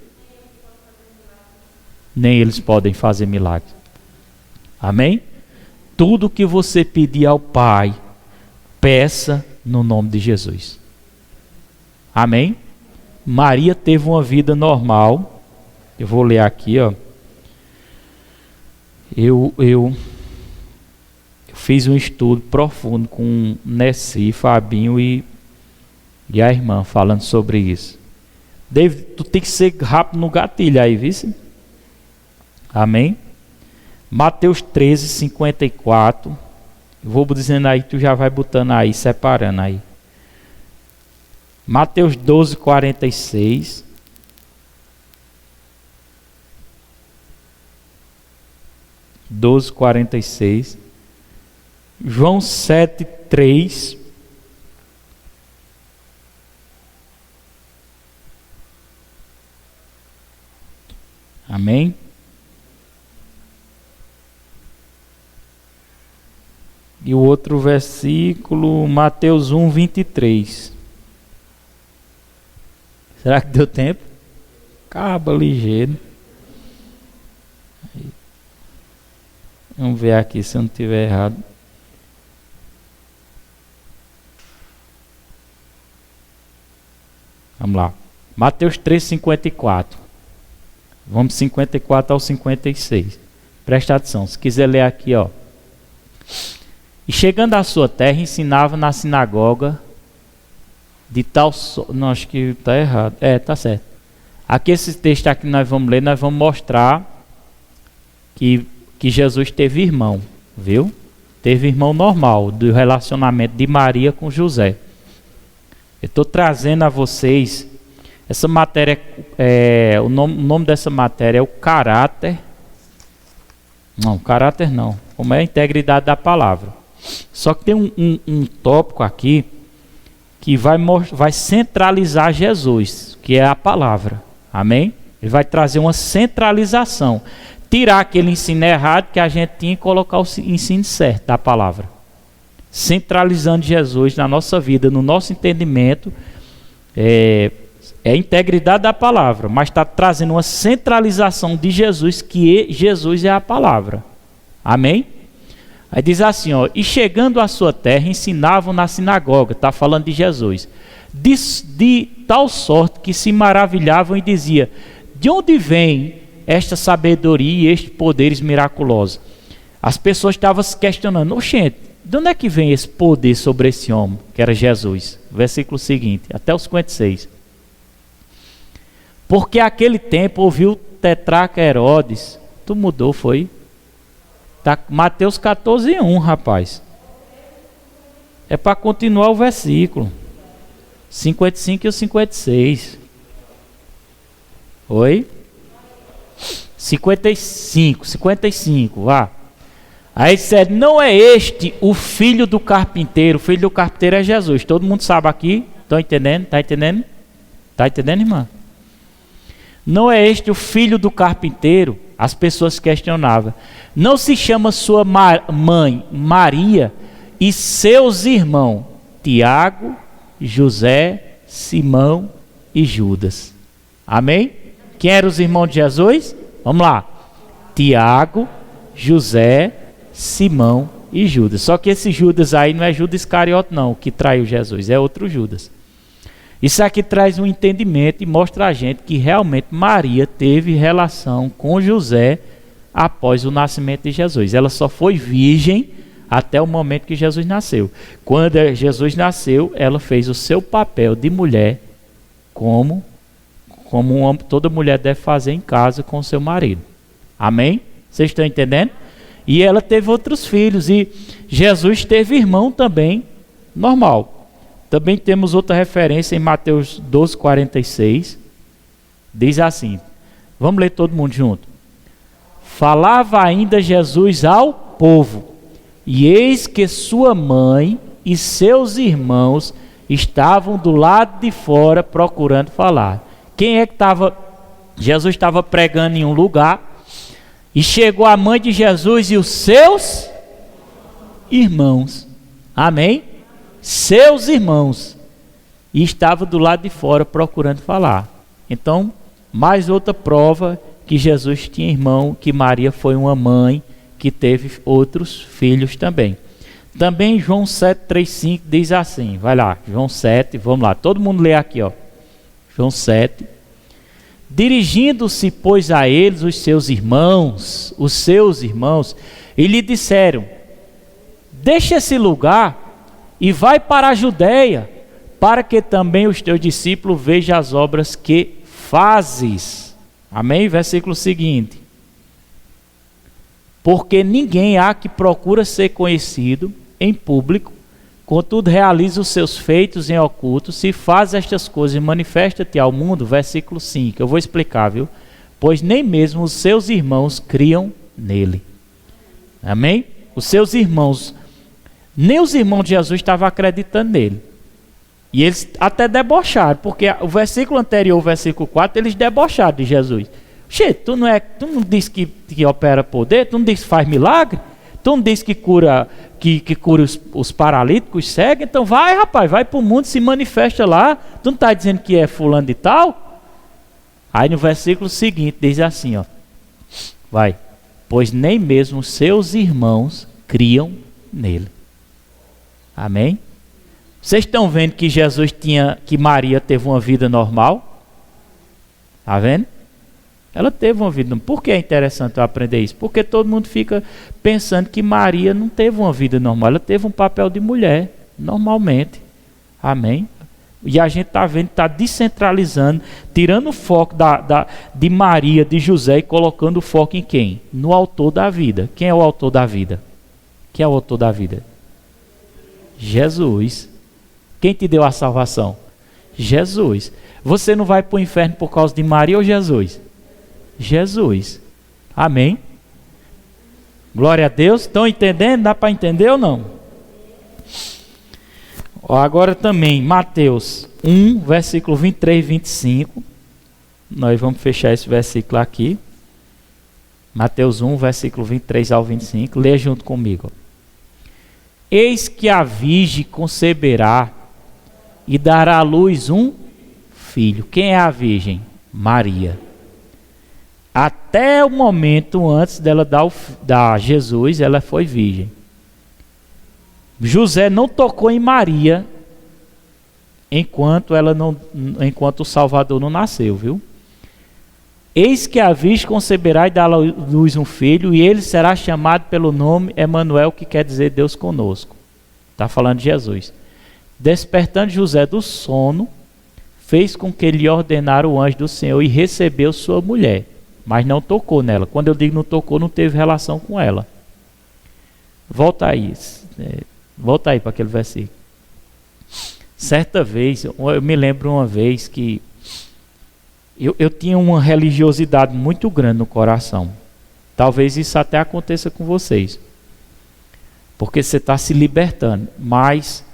Nem eles podem fazer milagre. Amém? Tudo que você pedir ao Pai, peça no nome de Jesus. Amém? Maria teve uma vida normal. Eu vou ler aqui, ó. Eu fiz um estudo profundo com Nessi, Fabinho e a irmã falando sobre isso. David, tu tem que ser rápido no gatilho aí, viu? Amém? Mateus 13, 54. Eu vou dizendo aí, tu já vai botando aí, separando aí. Mateus 12, 46. João 7, 3. Amém? E o outro versículo, Mateus 1, 23. Será que deu tempo? Acaba ligeiro. Vamos ver aqui se eu não estiver errado. Vamos lá. Mateus 3,54. Vamos 54 ao 56. Presta atenção. Se quiser ler aqui, ó. E chegando à sua terra, ensinava na sinagoga de tal... Não, acho que está errado. Está certo. Aqui esse texto aqui nós vamos ler, nós vamos mostrar que Jesus teve irmão, viu? Teve irmão normal, do relacionamento de Maria com José. Eu estou trazendo a vocês, essa matéria, o nome dessa matéria é o caráter. Não, caráter não, como é a integridade da palavra. Só que tem um tópico aqui que vai centralizar Jesus, que é a palavra. Amém? Ele vai trazer uma centralização. Tirar aquele ensino errado que a gente tinha e colocar o ensino certo da palavra. Centralizando Jesus na nossa vida, no nosso entendimento, é a integridade da palavra, mas está trazendo uma centralização de Jesus, que Jesus é a palavra. Amém? Aí diz assim, ó, e chegando à sua terra, ensinavam na sinagoga, está falando de Jesus, de tal sorte que se maravilhavam e dizia, de onde vem esta sabedoria e estes poderes miraculosos? As pessoas estavam se questionando, oxente, de onde é que vem esse poder sobre esse homem, que era Jesus? Versículo seguinte, até o 56. Porque aquele tempo ouviu o tetrarca Herodes, tu mudou, foi? Tá, Mateus 14:1, rapaz. É para continuar o versículo. 55 e o 56. Oi? 55, vá. Aí disseram, não é este o filho do carpinteiro? O filho do carpinteiro é Jesus. Todo mundo sabe aqui? Estão entendendo? Está entendendo? Está entendendo, irmã? Não é este o filho do carpinteiro? As pessoas questionavam. Não se chama sua mãe Maria e seus irmãos Tiago, José, Simão e Judas? Amém? Quem eram os irmãos de Jesus? Vamos lá. Tiago, José, Simão e Judas. Só que esse Judas aí não é Judas Iscariote não, que traiu Jesus, é outro Judas. Isso aqui traz um entendimento e mostra a gente que realmente Maria teve relação com José após o nascimento de Jesus. Ela só foi virgem até o momento que Jesus nasceu. Quando Jesus nasceu, ela fez o seu papel de mulher como toda mulher deve fazer em casa com seu marido. Amém? Vocês estão entendendo? E ela teve outros filhos e Jesus teve irmão também, normal. Também temos outra referência em Mateus 12:46. Diz assim, vamos ler todo mundo junto. Falava ainda Jesus ao povo, e eis que sua mãe e seus irmãos estavam do lado de fora procurando falar. Quem é que estava? Jesus estava pregando em um lugar, e chegou a mãe de Jesus e os seus irmãos. Amém? Seus irmãos, e estava do lado de fora procurando falar. Então, mais outra prova que Jesus tinha irmão, que Maria foi uma mãe que teve outros filhos também. Também João 7:3-5 diz assim, vai lá, João 7, vamos lá, todo mundo lê aqui, ó. João 7. Dirigindo-se, pois, a eles os seus irmãos, e lhe disseram, deixa esse lugar e vai para a Judeia, para que também os teus discípulos vejam as obras que fazes. Amém? Versículo seguinte. Porque ninguém há que procura ser conhecido em público, contudo realiza os seus feitos em oculto, se faz estas coisas e manifesta-te ao mundo. Versículo 5, eu vou explicar, viu? Pois nem mesmo os seus irmãos criam nele. Amém? Os seus irmãos, nem os irmãos de Jesus estavam acreditando nele. E eles até debocharam, porque o versículo anterior, o versículo 4, eles debocharam de Jesus. Che, tu não diz que opera poder? Tu não diz que faz milagre? Tu não diz que cura os paralíticos, cegos? Então vai, rapaz, vai para o mundo, se manifesta lá. Tu não está dizendo que é fulano de tal? Aí no versículo seguinte diz assim, ó. Vai. pois nem mesmo seus irmãos criam nele. Amém? Vocês estão vendo que Maria teve uma vida normal? Está vendo? Ela teve uma vida normal. Por que é interessante eu aprender isso? Porque todo mundo fica pensando que Maria não teve uma vida normal. Ela teve um papel de mulher, normalmente. Amém? E a gente está vendo, está descentralizando, tirando o foco de Maria, de José, e colocando o foco em quem? No autor da vida. Quem é o autor da vida? Quem é o autor da vida? Jesus. Quem te deu a salvação? Jesus. Você não vai para o inferno por causa de Maria ou Jesus? Jesus. Amém? Glória a Deus. Estão entendendo? Dá para entender ou não? Agora também, Mateus 1, versículo 23 e 25. Nós vamos fechar esse versículo aqui. Mateus 1, versículo 23 ao 25. Leia junto comigo. Eis que a virgem conceberá e dará à luz um filho. Quem é a virgem? Maria. Até o momento antes dela dar Jesus, ela foi virgem. José não tocou em Maria enquanto o Salvador não nasceu, viu? Eis que a virgem conceberá e dará à luz um filho, e ele será chamado pelo nome Emanuel, que quer dizer Deus conosco. Está falando de Jesus. Despertando José do sono, fez com que lhe ordenara o anjo do Senhor e recebeu sua mulher, mas não tocou nela. Quando eu digo não tocou, não teve relação com ela. Volta aí para aquele versículo. Certa vez, eu me lembro uma vez que eu tinha uma religiosidade muito grande no coração. Talvez isso até aconteça com vocês, porque você está se libertando. Mas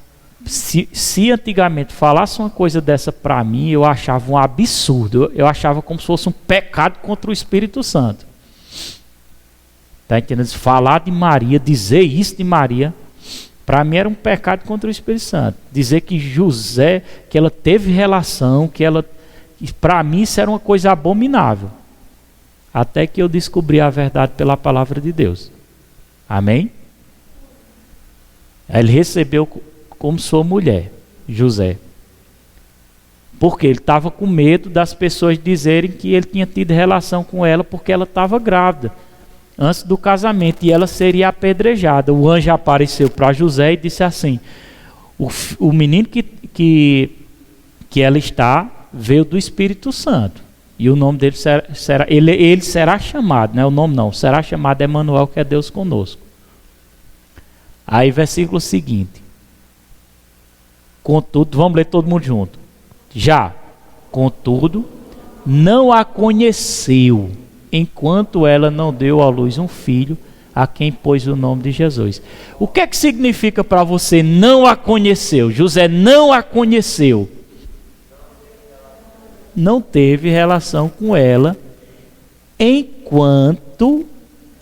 se antigamente falasse uma coisa dessa para mim, eu achava um absurdo. Eu achava como se fosse um pecado contra o Espírito Santo. Está entendendo? Falar de Maria, dizer isso de Maria, para mim era um pecado contra o Espírito Santo. Dizer que José, que ela teve relação, para mim isso era uma coisa abominável. Até que eu descobri a verdade pela palavra de Deus. Amém? Ele recebeu como sua mulher, José. Porque ele estava com medo das pessoas dizerem que ele tinha tido relação com ela porque ela estava grávida antes do casamento e ela seria apedrejada. O anjo apareceu para José e disse assim: o menino que ela está veio do Espírito Santo e o nome dele ele será chamado, não é o nome não, será chamado Emanuel, que é Deus conosco. Aí versículo seguinte. Contudo, vamos ler todo mundo junto. Contudo, não a conheceu, enquanto ela não deu à luz um filho, a quem pôs o nome de Jesus. O que é que significa para você não a conheceu? José não a conheceu. Não teve relação com ela, enquanto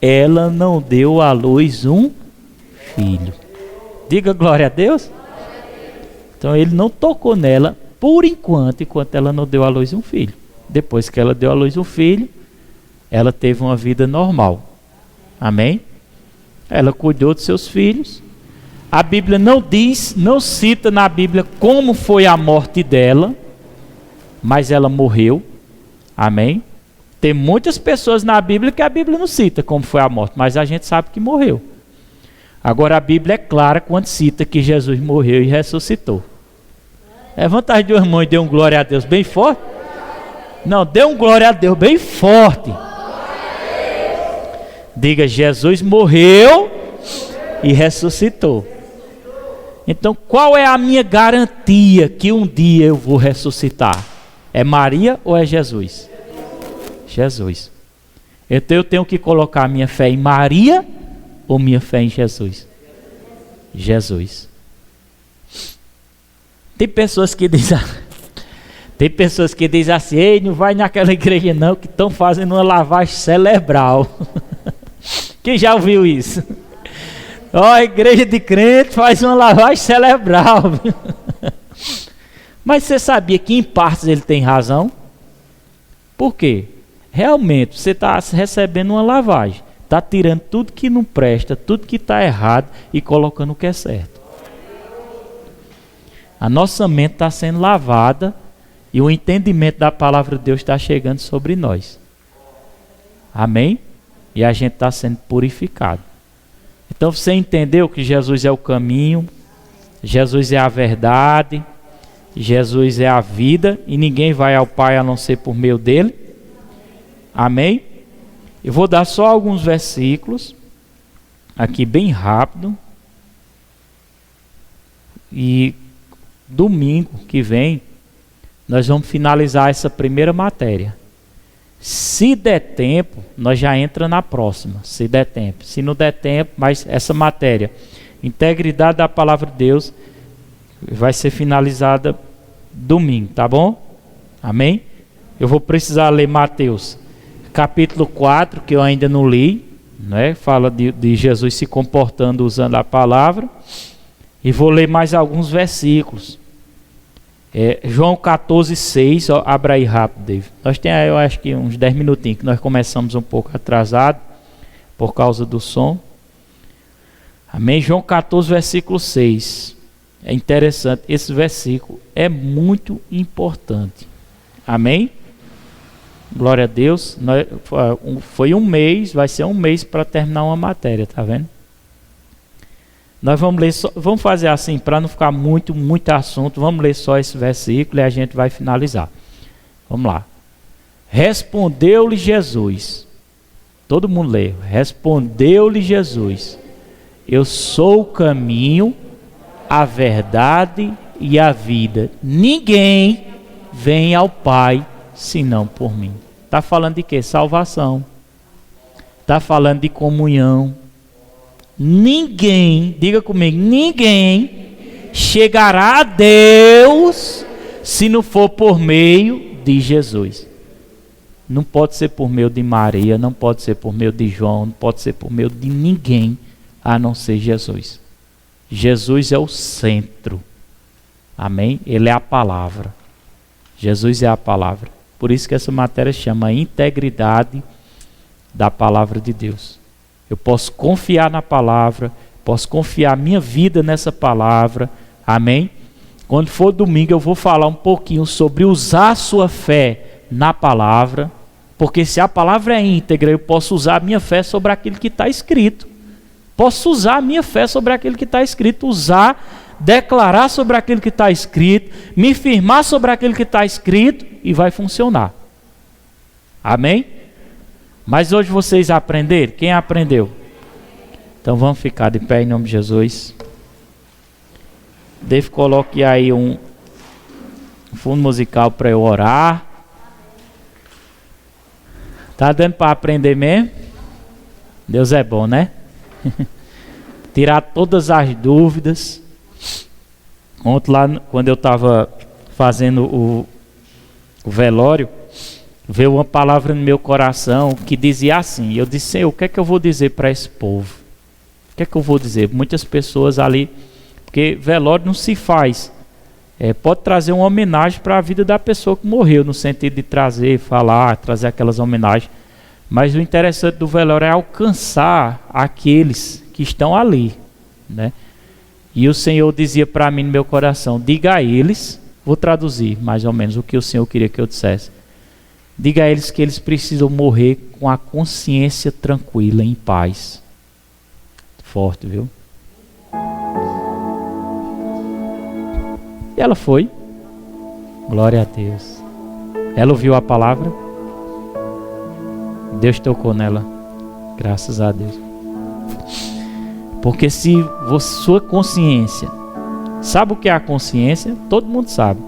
ela não deu à luz um filho. Diga glória a Deus. Então ele não tocou nela por enquanto ela não deu à luz um filho. Depois que ela deu à luz um filho, ela teve uma vida normal. Amém? Ela cuidou de seus filhos. A Bíblia não cita na Bíblia como foi a morte dela, mas ela morreu. Amém? Tem muitas pessoas na Bíblia que a Bíblia não cita como foi a morte, mas a gente sabe que morreu. Agora a Bíblia é clara quando cita que Jesus morreu e ressuscitou. Levanta as duas mãos e dê um glória a Deus bem forte. Não, dê um glória a Deus bem forte. Diga: Jesus morreu e ressuscitou. Então qual é a minha garantia que um dia eu vou ressuscitar? É Maria ou é Jesus? Jesus. Então eu tenho que colocar minha fé em Maria ou minha fé em Jesus? Jesus. Tem pessoas que dizem assim: ei, não vai naquela igreja não, que estão fazendo uma lavagem cerebral. Quem já ouviu isso? A igreja de crente faz uma lavagem cerebral. Mas você sabia que em partes ele tem razão? Por quê? Realmente você está recebendo uma lavagem. Está tirando tudo que não presta, tudo que está errado e colocando o que é certo. A nossa mente está sendo lavada e o entendimento da palavra de Deus está chegando sobre nós. Amém? E a gente está sendo purificado. Então você entendeu que Jesus é o caminho, Jesus é a verdade, Jesus é a vida e ninguém vai ao Pai a não ser por meio dele? Amém? Eu vou dar só alguns versículos aqui bem rápido. E domingo que vem nós vamos finalizar essa primeira matéria. Se der tempo, nós já entra na próxima, se der tempo. Se não der tempo, mas essa matéria, integridade da palavra de Deus, vai ser finalizada domingo, tá bom? Amém? Eu vou precisar ler Mateus capítulo 4, que eu ainda não li, né? Fala de Jesus se comportando usando a palavra. E vou ler mais alguns versículos. João 14, 6, ó, abra aí rápido, David. Nós temos, eu acho que uns 10 minutinhos, que nós começamos um pouco atrasado, por causa do som. Amém? João 14, versículo 6. É interessante, esse versículo é muito importante. Amém? Glória a Deus. Foi um mês, vai ser um mês para terminar uma matéria, tá vendo? Nós vamos ler só, vamos fazer assim, para não ficar muito assunto, vamos ler só esse versículo e a gente vai finalizar. Vamos lá. Respondeu-lhe Jesus. Todo mundo lê. Respondeu-lhe Jesus: eu sou o caminho, a verdade e a vida. Ninguém vem ao Pai senão por mim. Está falando de quê? Salvação. Está falando de comunhão. Ninguém, diga comigo, ninguém chegará a Deus se não for por meio de Jesus. Não pode ser por meio de Maria, não pode ser por meio de João, não pode ser por meio de ninguém a não ser Jesus. Jesus é o centro. Amém? Ele é a palavra. Jesus é a palavra. Por isso que essa matéria chama integridade da palavra de Deus. Eu posso confiar na palavra, posso confiar minha vida nessa palavra. Amém? Quando for domingo eu vou falar um pouquinho sobre usar a sua fé na palavra, porque se a palavra é íntegra, eu posso usar a minha fé sobre aquilo que está escrito. Posso usar a minha fé sobre aquilo que está escrito, declarar sobre aquilo que está escrito, me firmar sobre aquilo que está escrito e vai funcionar. Amém? Mas hoje vocês aprenderam? Quem aprendeu? Então vamos ficar de pé em nome de Jesus. Dave, coloque aí um fundo musical para eu orar. Tá dando para aprender mesmo? Deus é bom, né? Tirar todas as dúvidas. Ontem lá, quando eu estava fazendo o velório, veio uma palavra no meu coração que dizia assim. Eu disse: Senhor, o que é que eu vou dizer para esse povo? O que é que eu vou dizer? Muitas pessoas ali, porque velório não se faz. Pode trazer uma homenagem para a vida da pessoa que morreu, no sentido de trazer, falar, trazer aquelas homenagens. Mas o interessante do velório é alcançar aqueles que estão ali, né? E o Senhor dizia para mim no meu coração: diga a eles, vou traduzir mais ou menos o que o Senhor queria que eu dissesse. Diga a eles que eles precisam morrer com a consciência tranquila, em paz. Forte, viu? E ela foi. Glória a Deus. Ela ouviu a palavra. Deus tocou nela. Graças a Deus. Porque se sua consciência... Sabe o que é a consciência? Todo mundo sabe.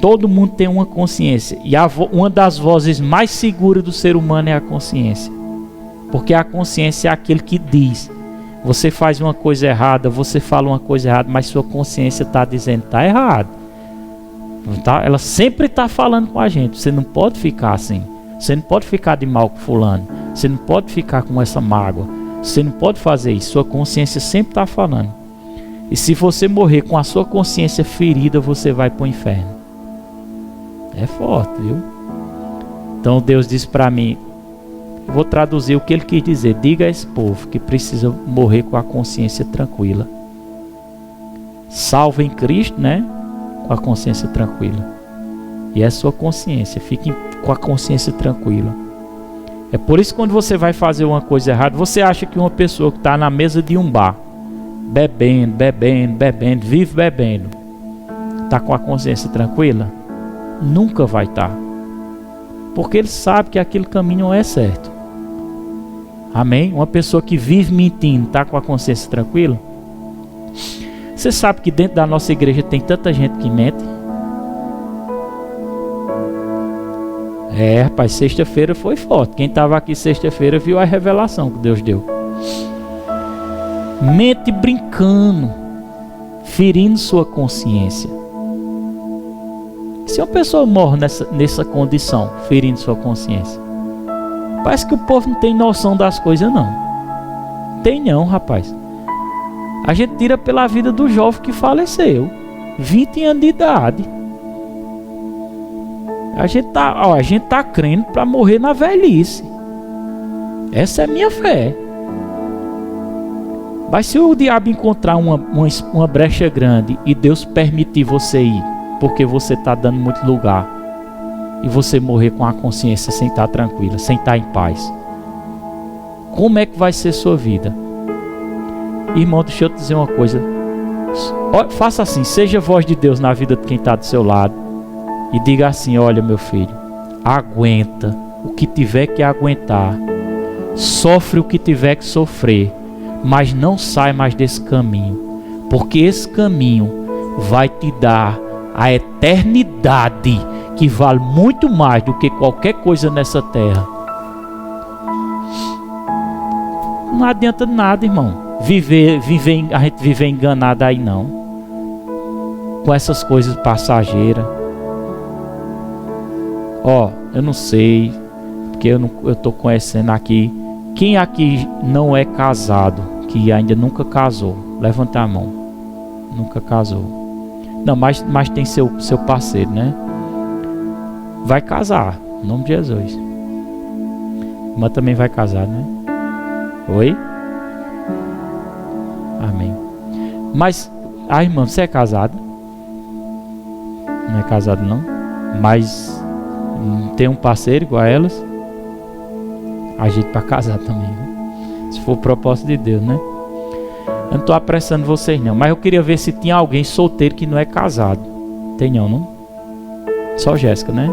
Todo mundo tem uma consciência. E uma das vozes mais seguras do ser humano é a consciência. Porque a consciência é aquele que diz: você faz uma coisa errada, você fala uma coisa errada, mas sua consciência está dizendo: está errado. Ela sempre está falando com a gente. Você não pode ficar assim. Você não pode ficar de mal com fulano. Você não pode ficar com essa mágoa. Você não pode fazer isso. Sua consciência sempre está falando. E se você morrer com a sua consciência ferida, você vai para o inferno. É forte, viu? Então Deus disse para mim: Eu vou traduzir o que ele quis dizer. Diga a esse povo que precisa morrer com a consciência tranquila. Salvo em Cristo, né? Com a consciência tranquila. E é a sua consciência. Fique com a consciência tranquila. É por isso que quando você vai fazer uma coisa errada, você acha que uma pessoa que está na mesa de um bar, bebendo, vive bebendo, está com a consciência tranquila? Nunca vai estar. Porque ele sabe que aquele caminho não é certo. Amém? Uma pessoa que vive mentindo, está com a consciência tranquila? Você sabe que dentro da nossa igreja tem tanta gente que mente? Rapaz, sexta-feira foi forte. Quem estava aqui sexta-feira viu a revelação que Deus deu. Mente brincando, ferindo sua consciência. Se uma pessoa morre nessa condição, ferindo sua consciência, parece que o povo não tem noção das coisas, não. Tem não, rapaz. A gente tira pela vida do jovem que faleceu, 20 anos de idade. A gente tá crendo para morrer na velhice. Essa é a minha fé. Mas se o diabo encontrar uma brecha grande e Deus permitir você ir, porque você está dando muito lugar, e você morrer com a consciência sem estar tranquila, sem estar em paz, como é que vai ser sua vida? Irmão, deixa eu te dizer uma coisa. Faça assim, seja voz de Deus na vida de quem está do seu lado. E diga assim: olha, meu filho, aguenta o que tiver que aguentar, sofre o que tiver que sofrer, mas não sai mais desse caminho, porque esse caminho vai te dar a eternidade, que vale muito mais do que qualquer coisa nessa terra. Não adianta nada, irmão, a gente viver enganado aí não, com essas coisas passageiras. Eu não sei, porque eu estou conhecendo aqui. Quem aqui não é casado, que ainda nunca casou? Levanta a mão. Nunca casou. Não, mas tem seu parceiro, né? Vai casar, em nome de Jesus. Mas também vai casar, né? Oi? Amém. Mas, irmã, você é casado? Não é casado não? Mas tem um parceiro igual a elas? Ajeite para casar também, né? Se for o propósito de Deus, né? Eu não estou apressando vocês não, mas eu queria ver se tinha alguém solteiro que não é casado. Tem não? Só Jéssica, né?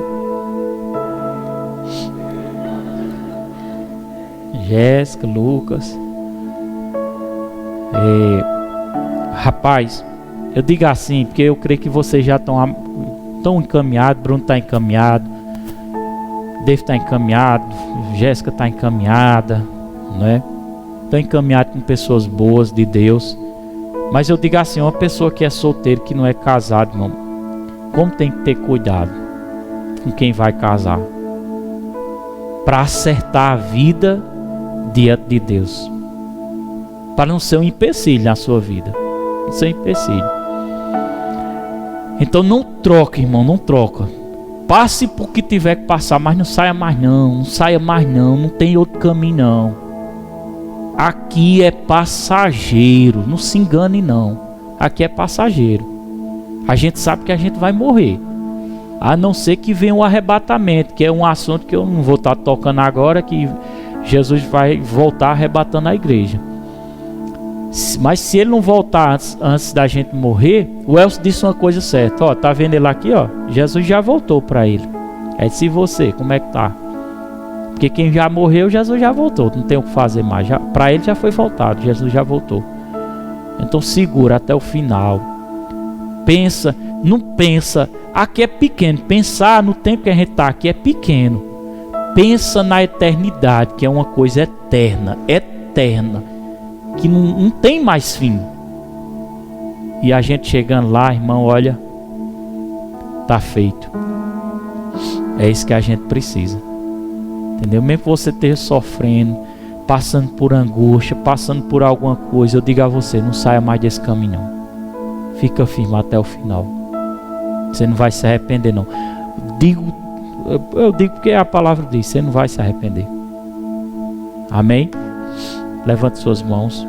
Jéssica, Lucas. Rapaz, eu digo assim, porque eu creio que vocês já estão encaminhados. Bruno está encaminhado, Dave está encaminhado, Jéssica está encaminhada, não é? Estão encaminhados com pessoas boas de Deus. Mas eu digo assim, uma pessoa que é solteira, que não é casado, irmão, como tem que ter cuidado com quem vai casar, para acertar a vida diante de Deus, para não ser um empecilho na sua vida, não ser um empecilho. Então não troca, irmão, não troca. Passe por que tiver que passar, mas não saia mais não tem outro caminho não. Aqui é passageiro, não se engane não. Aqui é passageiro. A gente sabe que a gente vai morrer, a não ser que venha um arrebatamento, que é um assunto que eu não vou estar tocando agora, que Jesus vai voltar arrebatando a igreja. Mas se ele não voltar antes da gente morrer, o Elcio disse uma coisa certa. Tá vendo ele aqui, Jesus já voltou para ele. Aí se você, como é que tá? Porque quem já morreu, Jesus já voltou, não tem o que fazer mais. Para ele já foi voltado, Jesus já voltou. Então segura até o final. Pensa, não pensa. Aqui é pequeno. Pensar no tempo que a gente está aqui é pequeno. Pensa na eternidade, que é uma coisa eterna, que não tem mais fim. E a gente chegando lá, irmão, olha, tá feito. É isso que a gente precisa, entendeu? Mesmo que você esteja sofrendo, passando por angústia, passando por alguma coisa, eu digo a você, não saia mais desse caminho não. Fica firme até o final. Você não vai se arrepender não. Eu digo porque a palavra diz, você não vai se arrepender. Amém? Levante suas mãos.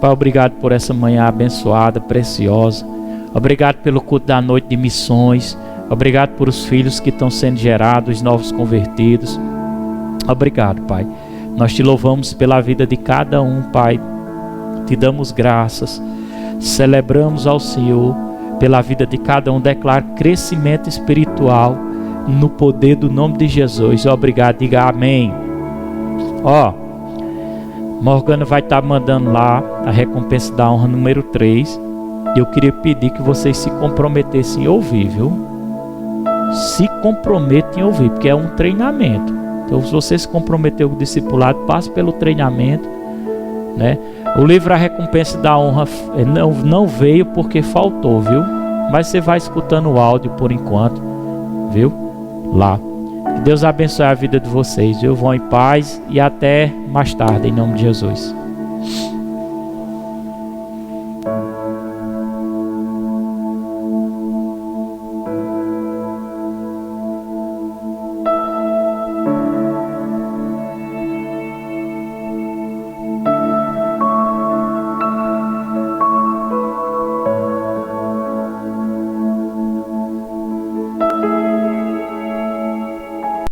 Pai, obrigado por essa manhã abençoada, preciosa. Obrigado pelo culto da noite de missões. Obrigado por os filhos que estão sendo gerados, os novos convertidos. Obrigado, Pai. Nós te louvamos pela vida de cada um, Pai. Te damos graças. Celebramos ao Senhor pela vida de cada um. Declaro crescimento espiritual no poder do nome de Jesus. Obrigado. Diga amém. Morgana vai estar mandando lá a recompensa da honra número 3. E eu queria pedir que vocês se comprometessem em ouvir, viu? Se comprometem em ouvir, porque é um treinamento. Então, se você se comprometeu com o discipulado, passe pelo treinamento, né? O livro A Recompensa da Honra não veio porque faltou, viu? Mas você vai escutando o áudio por enquanto, viu? Lá. Que Deus abençoe a vida de vocês, viu? Vão em paz e até mais tarde, em nome de Jesus.